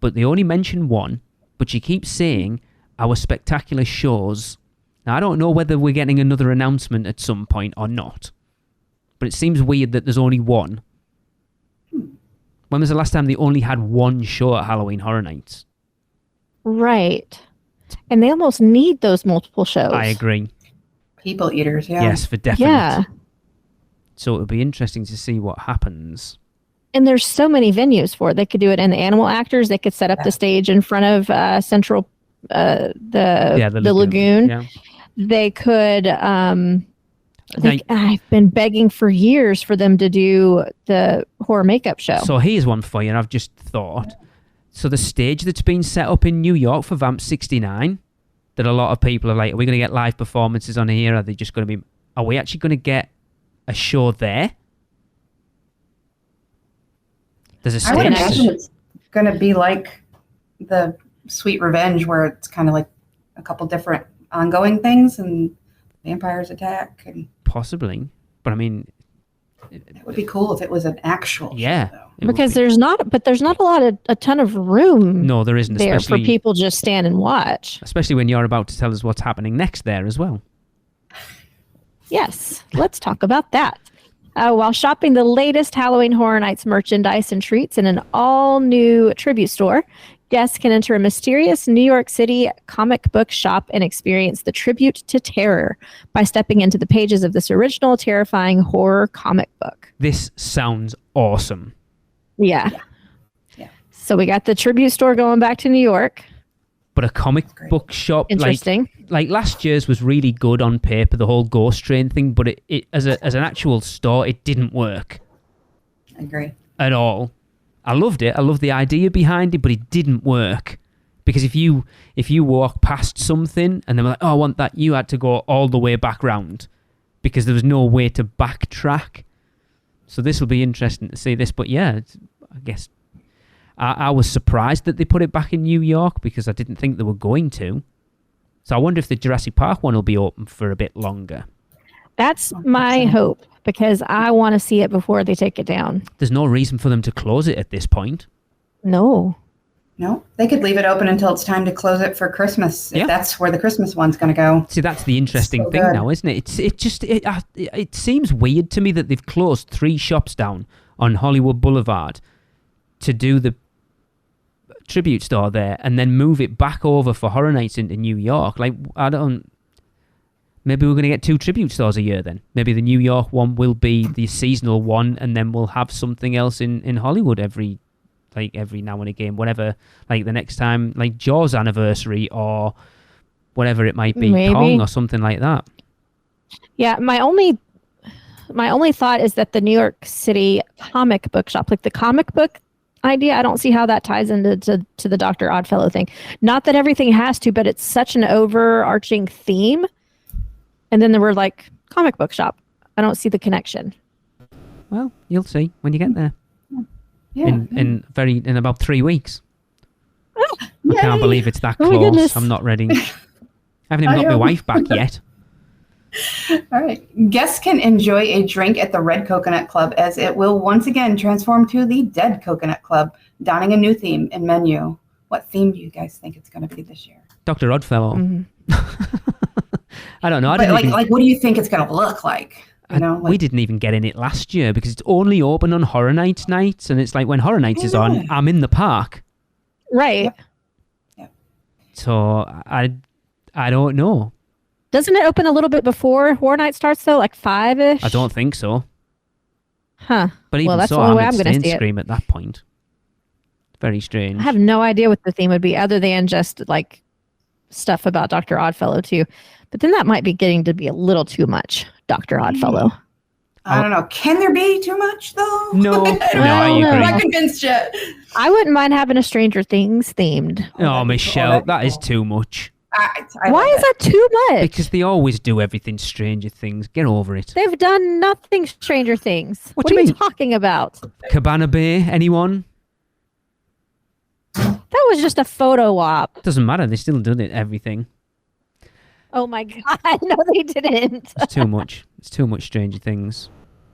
But they only mention one, but she keeps saying our spectacular shows. Now, I don't know whether we're getting another announcement at some point or not. but it seems weird that there's only one. When was the last time they only had one show at Halloween Horror Nights? Right. And they almost need those multiple shows. I agree. People eaters, yeah. Yes, for definite. Yeah. So it would be interesting to see what happens. And there's so many venues for it. They could do it in the Animal Actors. They could set up the stage in front of Central, the Lagoon. Yeah. They could. I've been begging for years for them to do the horror makeup show. So here's one for you, and I've just thought. So the stage that's been set up in New York for Vamp 69, that a lot of people are like, are we going to get live performances on here? Are they just going to be? Are we actually going to get a show there? There's a stage. I would imagine it's going to be like the Sweet Revenge, where it's kind of like a couple different ongoing things, and vampires attack, and possibly. But I mean, it would be cool if it was an actual show, because there's not a ton of room. No, there isn't there for people just stand and watch. Especially when you're about to tell us what's happening next there as well. Yes, let's talk about that. While shopping the latest Halloween Horror Nights merchandise and treats in an all-new tribute store, guests can enter a mysterious New York City comic book shop and experience the tribute to terror by stepping into the pages of this original, terrifying horror comic book. This sounds awesome. Yeah. So we got the tribute store going back to New York. But a comic book shop, interesting. Like last year's was really good on paper, the whole Ghost Train thing, but it as an actual store, it didn't work. I agree. At all. I loved it. I loved the idea behind it, but it didn't work. Because if you walk past something and they were like, oh, I want that, you had to go all the way back round because there was no way to backtrack. So this will be interesting to see this. But yeah, I guess I was surprised that they put it back in New York because I didn't think they were going to. So I wonder if the Jurassic Park one will be open for a bit longer. That's my hope, because I want to see it before they take it down. There's no reason for them to close it at this point. No, they could leave it open until it's time to close it for Christmas. If that's where the Christmas one's going to go. See, that's the interesting thing now, isn't it? It seems weird to me that they've closed 3 shops down on Hollywood Boulevard to do the tribute store there and then move it back over for Horror Nights into New York. Like, maybe we're going to get 2 tribute stores a year then. Maybe the New York one will be the seasonal one, and then we'll have something else in Hollywood every now and again, whatever, like the next time, like Jaws anniversary or whatever it might be, maybe. Kong or something like that. Yeah, my only thought is that the New York City comic book shop, like the comic book idea, I don't see how that ties into to the Dr. Oddfellow thing. Not that everything has to, but it's such an overarching theme. And then there were like comic book shop. I don't see the connection. Well, you'll see when you get there. Yeah. In about 3 weeks. I can't believe it's that close. I'm not ready. I haven't even got my wife back yet. All right. Guests can enjoy a drink at the Red Coconut Club, as it will once again transform to the Dead Coconut Club, donning a new theme and menu. What theme do you guys think it's going to be this year? Dr. Oddfellow. Mm-hmm. I don't know. But what do you think it's going to look like? We didn't even get in it last year because it's only open on Horror Nights nights, and it's like when Horror Nights is on, I'm in the park. Right. Yeah. So I don't know. Doesn't it open a little bit before Horror Night starts though, like 5-ish? I don't think so. Huh. But even that's so, the only way I'm going to see it. Scream at that point. Very strange. I have no idea what the theme would be other than just like stuff about Dr. Oddfellow too. But then that might be getting to be a little too much, Dr. Oddfellow. I don't know. Can there be too much though? No, I agree. I'm not convinced yet. I wouldn't mind having a Stranger Things themed. Oh, Michelle, that is too much. Why is that too much? Because they always do everything Stranger Things. Get over it. They've done nothing Stranger Things. What do you are mean? You talking about? Cabana Bay, anyone? That was just a photo op. Doesn't matter. They still did it. Everything. Oh my God. No, they didn't. It's too much. It's too much Stranger Things.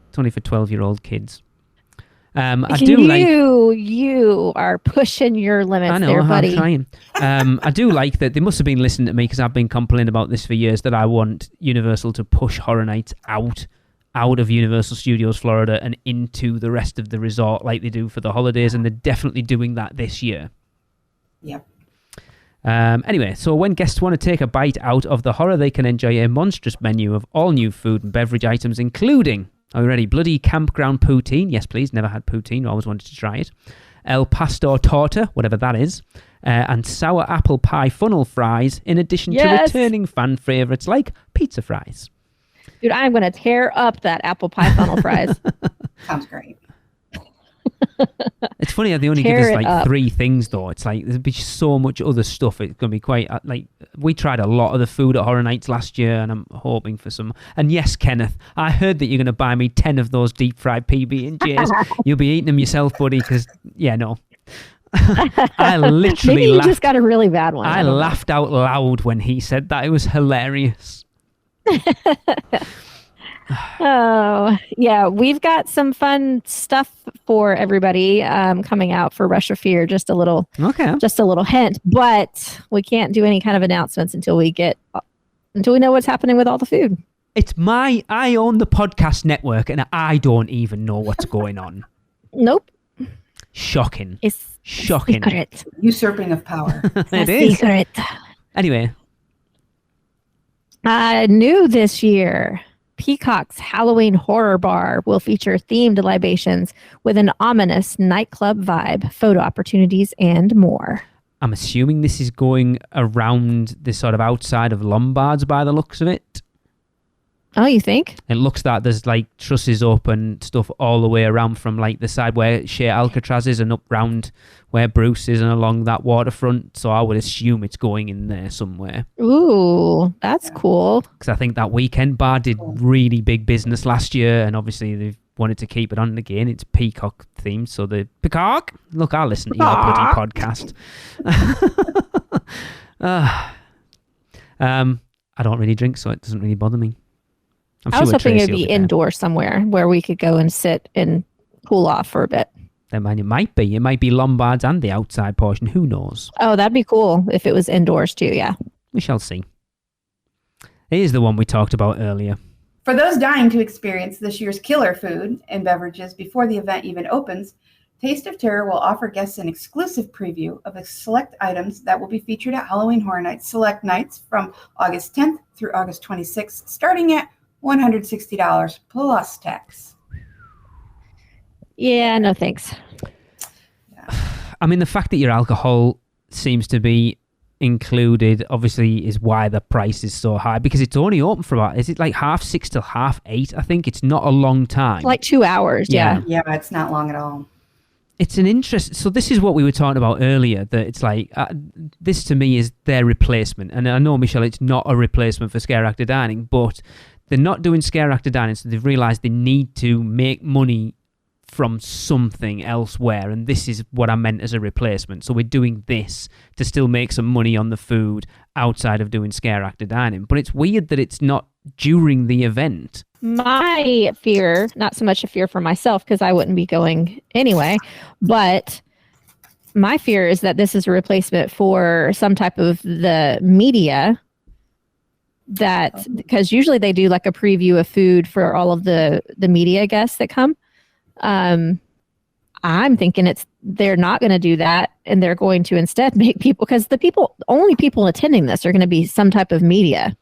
It's only for 12-year-old kids. You are pushing your limits there, buddy. I'm trying. I do like that they must have been listening to me because I've been complaining about this for years, that I want Universal to push Horror Nights out out of Universal Studios Florida and into the rest of the resort like they do for the holidays, and they're definitely doing that this year. Yep. Anyway, so when guests want to take a bite out of the horror, they can enjoy a monstrous menu of all new food and beverage items, including, are you ready, bloody campground poutine? Yes, please. Never had poutine. Always wanted to try it. El Pastor Torta, whatever that is. And sour apple pie funnel fries, in addition to returning fan favorites like pizza fries. Dude, I'm going to tear up that apple pie funnel fries. Sounds great. It's funny how they only give us like 3 things, though. It's like there'll be so much other stuff. It's going to be quite like we tried a lot of the food at Horror Nights last year, and I'm hoping for some. And yes, Kenneth, I heard that you're going to buy me 10 of those deep fried PB&Js. You'll be eating them yourself, buddy. Because no, I literally maybe you just got a really bad one. I laughed out loud when he said that. It was hilarious. Oh, yeah. We've got some fun stuff for everybody coming out for Rush of Fear. Just a little hint, but we can't do any kind of announcements until we know what's happening with all the food. I own the podcast network and I don't even know what's going on. Nope. Shocking. It's shocking. Secret. Usurping of power. It is. Secret. Anyway. New this year, Peacock's Halloween Horror Bar will feature themed libations with an ominous nightclub vibe, photo opportunities, and more. I'm assuming this is going around the sort of outside of Lombards by the looks of it. Oh, you think? It looks like there's like trusses up and stuff all the way around from like the side where Shea Alcatraz is and up round where Bruce is and along that waterfront. So I would assume it's going in there somewhere. Ooh, that's cool. Because I think that Weekend Bar did really big business last year, and obviously they've wanted to keep it on again. It's Peacock themed, so the Peacock. Look, I'll listen to your bloody podcast. I don't really drink, so it doesn't really bother me. I was hoping it'd be indoors somewhere where we could go and sit and cool off for a bit. It might be. It might be Lombards and the outside portion. Who knows? Oh, that'd be cool if it was indoors too, yeah. We shall see. Here's the one we talked about earlier. For those dying to experience this year's killer food and beverages before the event even opens, Taste of Terror will offer guests an exclusive preview of the select items that will be featured at Halloween Horror Nights select nights from August 10th through August 26th, starting at $160 plus tax. Yeah, no thanks. I mean, the fact that your alcohol seems to be included obviously is why the price is so high, because it's only open for about, is it like 6:30 till 8:30? I think it's not a long time. Like 2 hours, yeah. Yeah, it's not long at all. It's an interest. So this is what we were talking about earlier, that it's like, this to me is their replacement. And I know, Michelle, it's not a replacement for Scare Actor Dining, but they're not doing Scare Actor Dining, so they've realised they need to make money from something elsewhere, and this is what I meant as a replacement. So we're doing this to still make some money on the food outside of doing Scare Actor Dining. But it's weird that it's not during the event. My fear, not so much a fear for myself because I wouldn't be going anyway, but my fear is that this is a replacement for some type of the media, that because usually they do like a preview of food for all of the media guests that come. I'm thinking they're not going to do that, and they're going to instead make people, because only people attending this are going to be some type of media,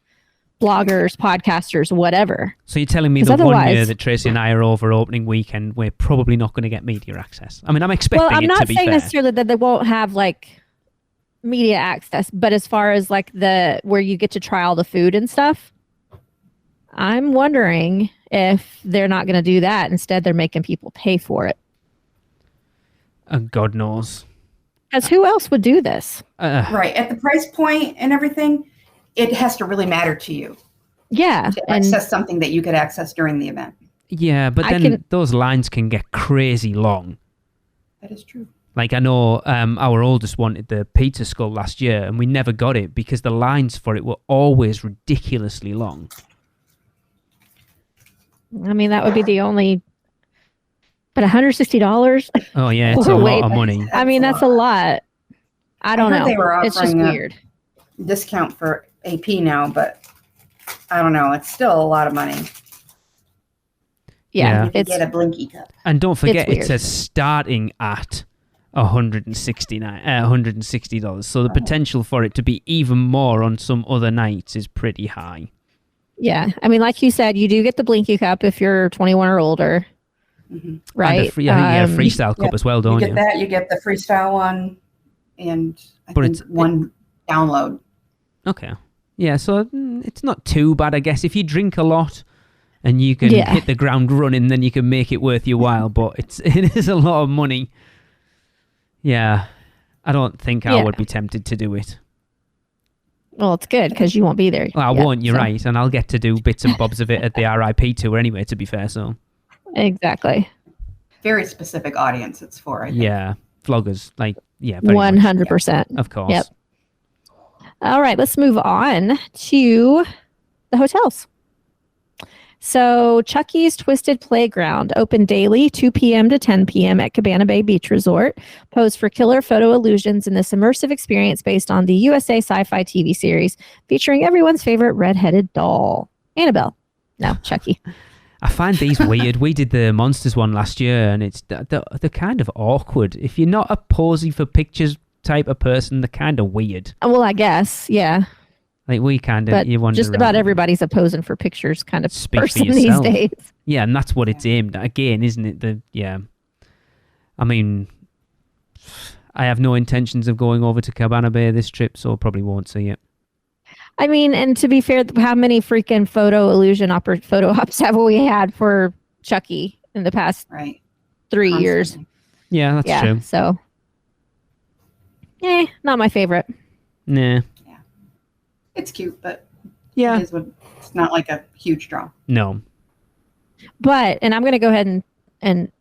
bloggers, podcasters, whatever. So you're telling me the one year that Tracy and I are over opening weekend, we're probably not going to get media access? I mean, I'm expecting it to be fair. Well, I'm not saying necessarily that they won't have like media access, but as far as like where you get to try all the food and stuff, I'm wondering if they're not going to do that. Instead, they're making people pay for it. God knows. Because who else would do this? Right. At the price point and everything, it has to really matter to you. Yeah. To access something that you could access during the event. Yeah, but then those lines can get crazy long. That is true. Like, I know our oldest wanted the pizza skull last year, and we never got it because the lines for it were always ridiculously long. I mean, that would be the only... But $160? Oh, yeah, it's a lot of money. I mean, that's a lot. I don't know. They were offering it's just weird. A discount for AP now, but I don't know. It's still a lot of money. Yeah, You can get a blinky cup. And don't forget, It's it says starting at $160. So the potential for it to be even more on some other nights is pretty high. Yeah. I mean, like you said, you do get the Blinky Cup if you're 21 or older. Mm-hmm. Right. And I think you get a freestyle cup as well, don't you? You get that. You get the freestyle one, and I think one download. Okay. Yeah, so it's not too bad, I guess. If you drink a lot and you can hit the ground running, then you can make it worth your while. But it is a lot of money. Yeah, I don't think I would be tempted to do it. Well, it's good because you won't be there. Well, I won't, you're right. And I'll get to do bits and bobs of it at the RIP tour anyway, to be fair. So exactly. Very specific audience it's for, I think. Yeah, vloggers. Like, very 100%. much. Of course. Yep. All right, let's move on to the hotels. So Chucky's Twisted Playground, open daily, 2 p.m. to 10 p.m. at Cabana Bay Beach Resort. Pose for killer photo illusions in this immersive experience based on the USA Sci-Fi TV series featuring everyone's favorite redheaded doll, Annabelle. No, Chucky. I find these weird. We did the Monsters one last year, and they're kind of awkward. If you're not a posing for pictures type of person, they're kind of weird. Well, I guess, yeah. Like we kind of, you wonder. Just about everybody's a posing for pictures kind of person yourself. these days. Yeah, and that's what it's aimed at again, isn't it? I mean, I have no intentions of going over to Cabana Bay this trip, so probably won't see it. I mean, and to be fair, how many freaking photo ops have we had for Chucky in the past 3 years? Yeah, that's true. So, not my favorite. Nah. It's cute, but it's not like a huge draw. No. But, and I'm going to go ahead and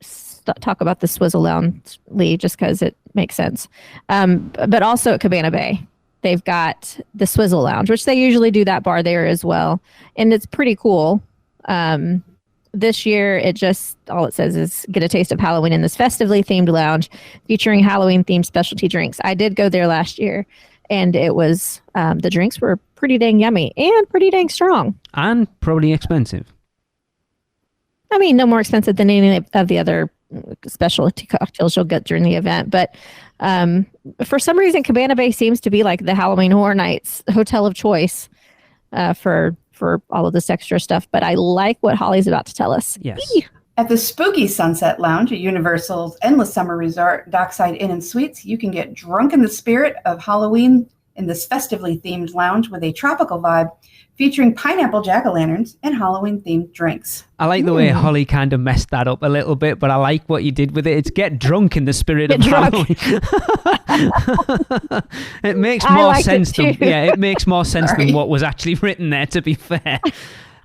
talk about the Swizzle Lounge, Lee, just because it makes sense. But also at Cabana Bay, they've got the Swizzle Lounge, which they usually do that bar there as well. And it's pretty cool. This year, all it says is get a taste of Halloween in this festively themed lounge featuring Halloween themed specialty drinks. I did go there last year. And it was, the drinks were pretty dang yummy and pretty dang strong. And probably expensive. I mean, no more expensive than any of the other specialty cocktails you'll get during the event. But for some reason, Cabana Bay seems to be like the Halloween Horror Nights hotel of choice for all of this extra stuff. But I like what Holly's about to tell us. Yes. At the Spooky Sunset Lounge at Universal's Endless Summer Resort, Dockside Inn and Suites, you can get drunk in the spirit of Halloween in this festively themed lounge with a tropical vibe featuring pineapple jack-o'-lanterns and Halloween-themed drinks. I like the way Holly kind of messed that up a little bit, but I like what you did with it. It's get drunk in the spirit of Halloween. It makes more sense it makes more sense than what was actually written there, to be fair.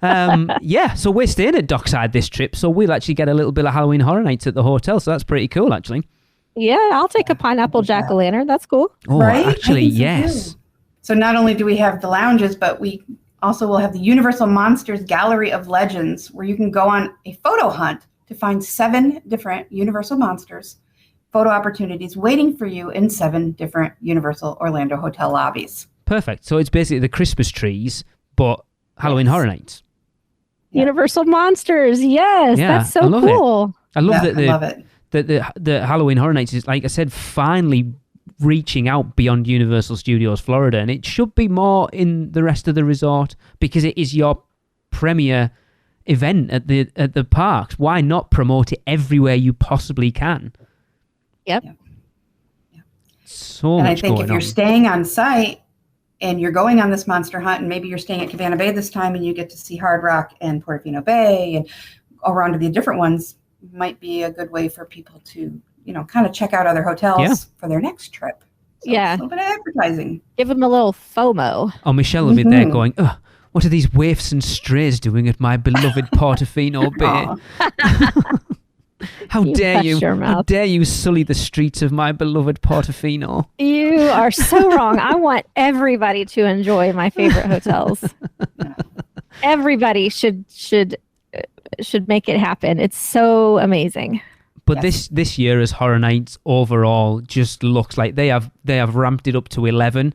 So we're staying at Dockside this trip, so we'll actually get a little bit of Halloween Horror Nights at the hotel, so that's pretty cool, actually. Yeah, I'll take a pineapple jack-o'-lantern. That's cool. Oh, right? Actually, yes. So not only do we have the lounges, but we also will have the Universal Monsters Gallery of Legends, where you can go on a photo hunt to find 7 different Universal Monsters photo opportunities waiting for you in 7 different Universal Orlando hotel lobbies. Perfect. So it's basically the Christmas trees, but Halloween Horror Nights. Universal Monsters, yes, that's so cool. I love that. I love it. The Halloween Horror Nights is, like I said, finally reaching out beyond Universal Studios Florida, and it should be more in the rest of the resort because it is your premier event at the parks. Why not promote it everywhere you possibly can? Yep. So and much I think going if you're on. staying on site and you're going on this monster hunt, and maybe you're staying at Cabana Bay this time, and you get to see Hard Rock and Portofino Bay and around to the different ones, might be a good way for people to, kind of check out other hotels for their next trip. So a little bit of advertising. Give them a little FOMO. Oh, Michelle will be there going, what are these waifs and strays doing at my beloved Portofino Bay? How dare you? How dare you sully the streets of my beloved Portofino? You are so wrong. I want everybody to enjoy my favorite hotels. Everybody should make it happen. It's so amazing. But this year as Horror Nights overall just looks like they have ramped it up to 11.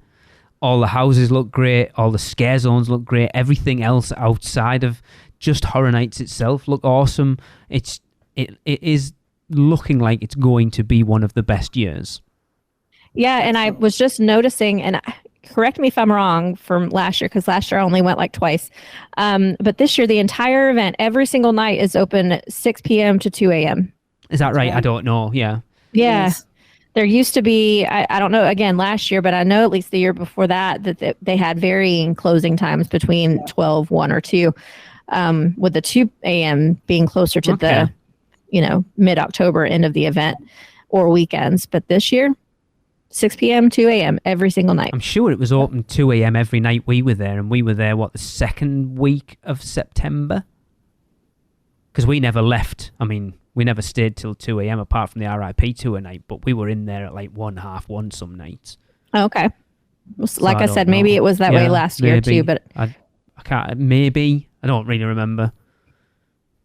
All the houses look great. All the scare zones look great. Everything else outside of just Horror Nights itself look awesome. It is looking like it's going to be one of the best years. Yeah, and I was just noticing, and correct me if I'm wrong from last year, because last year I only went like twice. But this year, the entire event, every single night is open 6 p.m. to 2 a.m. Is that right? I don't know. Yeah. Yeah. There used to be, I don't know, again, last year, but I know at least the year before that they had varying closing times between 12, 1, or 2, with the 2 a.m. being closer to the, mid-October end of the event or weekends. But this year, 6 p.m., 2 a.m. every single night. I'm sure it was open 2 a.m. every night we were there, and we were there, the second week of September? Because we never left. I mean, we never stayed till 2 a.m. apart from the RIP tour night, but we were in there at like 1:30 some nights. Okay. So like I said, maybe it was that way last year too, but I can't, maybe. I don't really remember.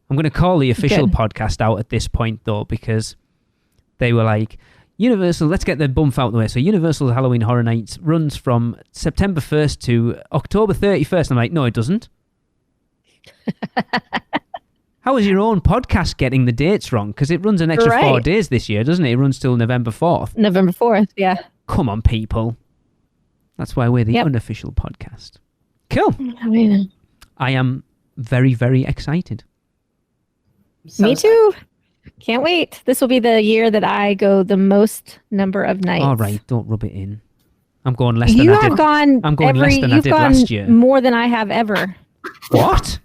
I'm going to call the official podcast out at this point though, because they were like, Universal, let's get the bump out of the way. So Universal Halloween Horror Nights runs from September 1st to October 31st. I'm like, no, it doesn't. How is your own podcast getting the dates wrong? Because it runs an extra 4 days this year, doesn't it? It runs till November 4th. November 4th, yeah. Come on, people. That's why we're the unofficial podcast. Cool. I am very, very excited. Me too. Can't wait. This will be the year that I go the most number of nights. All right, don't rub it in. I'm going less than I did. I'm going less than I did last year. More than I have ever. What?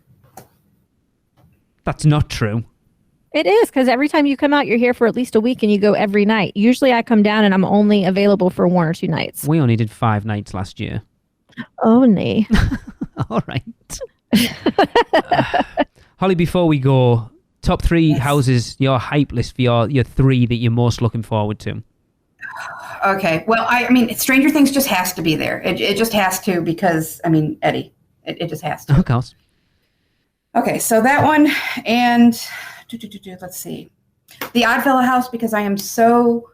That's not true. It is, because every time you come out, you're here for at least a week and you go every night. Usually I come down and I'm only available for 1 or 2 nights. We only did 5 nights last year. Only. All right. Holly, before we go, top 3 houses, your hype list for your 3 that you're most looking forward to. Okay. Well, I mean, Stranger Things just has to be there. It just has to because, I mean, Eddie. It just has to. Of course. Okay, so that one, and let's see. The Oddfellow house, because I am so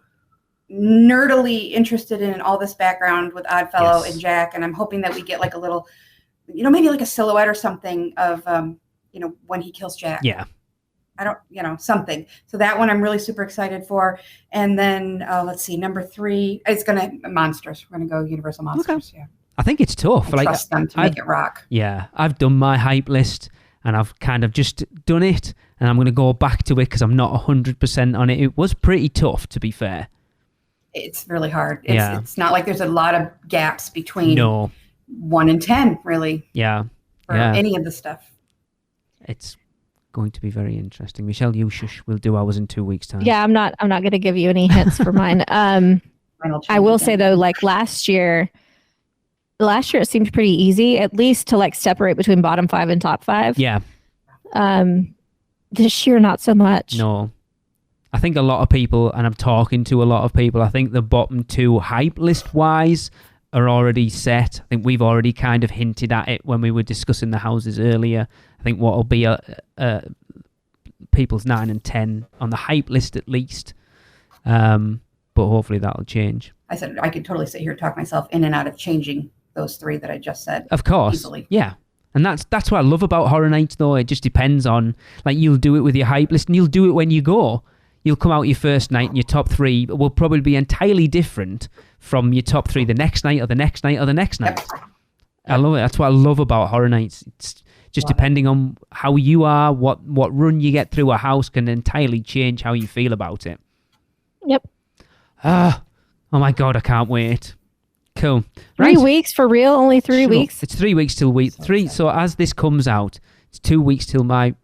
nerdily interested in all this background with Oddfellow and Jack, and I'm hoping that we get like a little, maybe like a silhouette or something of, when he kills Jack. Yeah. I don't, something. So that one I'm really super excited for. And then, let's see, number 3, it's Monsters. We're going to go Universal Monsters, yeah. I think it's tough. I trust them to make it rock. Yeah, I've done my hype list. And I've kind of just done it, and I'm going to go back to it because I'm not 100% on it. It was pretty tough, to be fair. It's really hard. It's not like there's a lot of gaps between 1 and 10, really. Yeah. For any of the stuff. It's going to be very interesting. Michelle, you shush. We'll do ours in 2 weeks' time. Yeah, I'm not going to give you any hints for mine. I will say though, like last year it seemed pretty easy, at least to like separate between bottom 5 and top 5. Yeah. This year, not so much. No. I think a lot of people, and I'm talking to a lot of people, I think the bottom 2 hype list wise are already set. I think we've already kind of hinted at it when we were discussing the houses earlier. I think what will be people's 9 and 10 on the hype list at least. But hopefully that'll change. I said I could totally sit here and talk myself in and out of changing those 3 that I just said. Of course. Easily. Yeah. And that's what I love about Horror Nights though. It just depends on, like, you'll do it with your hype list and you'll do it when you go. You'll come out your first night and your top 3 will probably be entirely different from your top 3 the next night or the next night or the next night. Yep. I love it. That's what I love about Horror Nights. It's just depending on how you are, what run you get through a house can entirely change how you feel about it. Yep. Oh my God, I can't wait. Cool. 3 weeks for real? Only 3 weeks? It's 3 weeks till week 3. So as this comes out, it's 2 weeks till my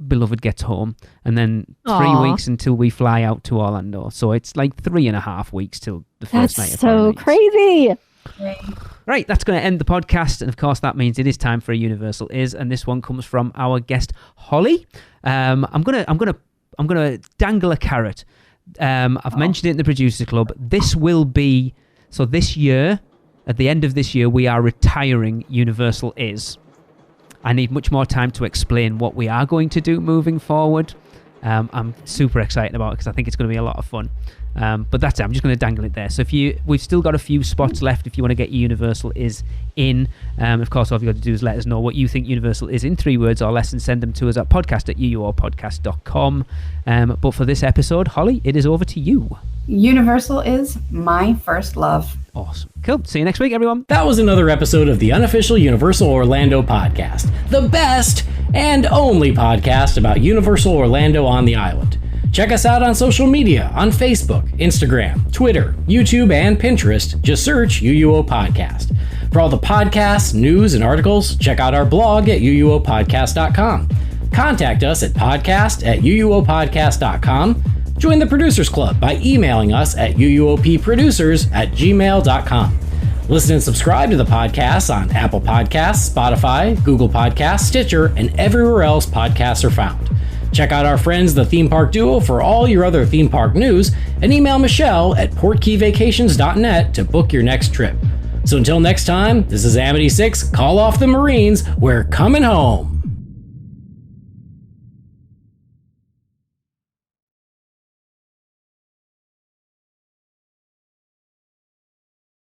beloved gets home, and then 3 weeks until we fly out to Orlando. So it's like 3.5 weeks till the first night of Horror Nights. That's so crazy. Right, that's going to end the podcast, and of course that means it is time for a Universal Is, and this one comes from our guest Holly. I'm gonna dangle a carrot. I've mentioned it in the Producer Club. This year, at the end of this year, we are retiring Universal Is. I need much more time to explain what we are going to do moving forward. I'm super excited about it because I think it's going to be a lot of fun. But that's it. I'm just going to dangle it there. So we've still got a few spots left if you want to get your Universal Is in. Of course, all you've got to do is let us know what you think Universal is in 3 words or less and send them to us at podcast@uuopodcast.com. But for this episode, Holly, it is over to you. Universal is my first love. Awesome. Cool. See you next week, everyone. That was another episode of the Unofficial Universal Orlando Podcast, the best and only podcast about Universal Orlando on the island. Check us out on social media on Facebook, Instagram, Twitter, YouTube, and Pinterest. Just search UUO Podcast. For all the podcasts, news, and articles, check out our blog at uuopodcast.com. Contact us at podcast@uuopodcast.com. Join the Producers Club by emailing us at uuopproducers@gmail.com. Listen and subscribe to the podcast on Apple Podcasts, Spotify, Google Podcasts, Stitcher, and everywhere else podcasts are found. Check out our friends, the Theme Park Duo, for all your other theme park news, and email Michelle at portkeyvacations.net to book your next trip. So until next time, this is Amity 6, call off the Marines, we're coming home.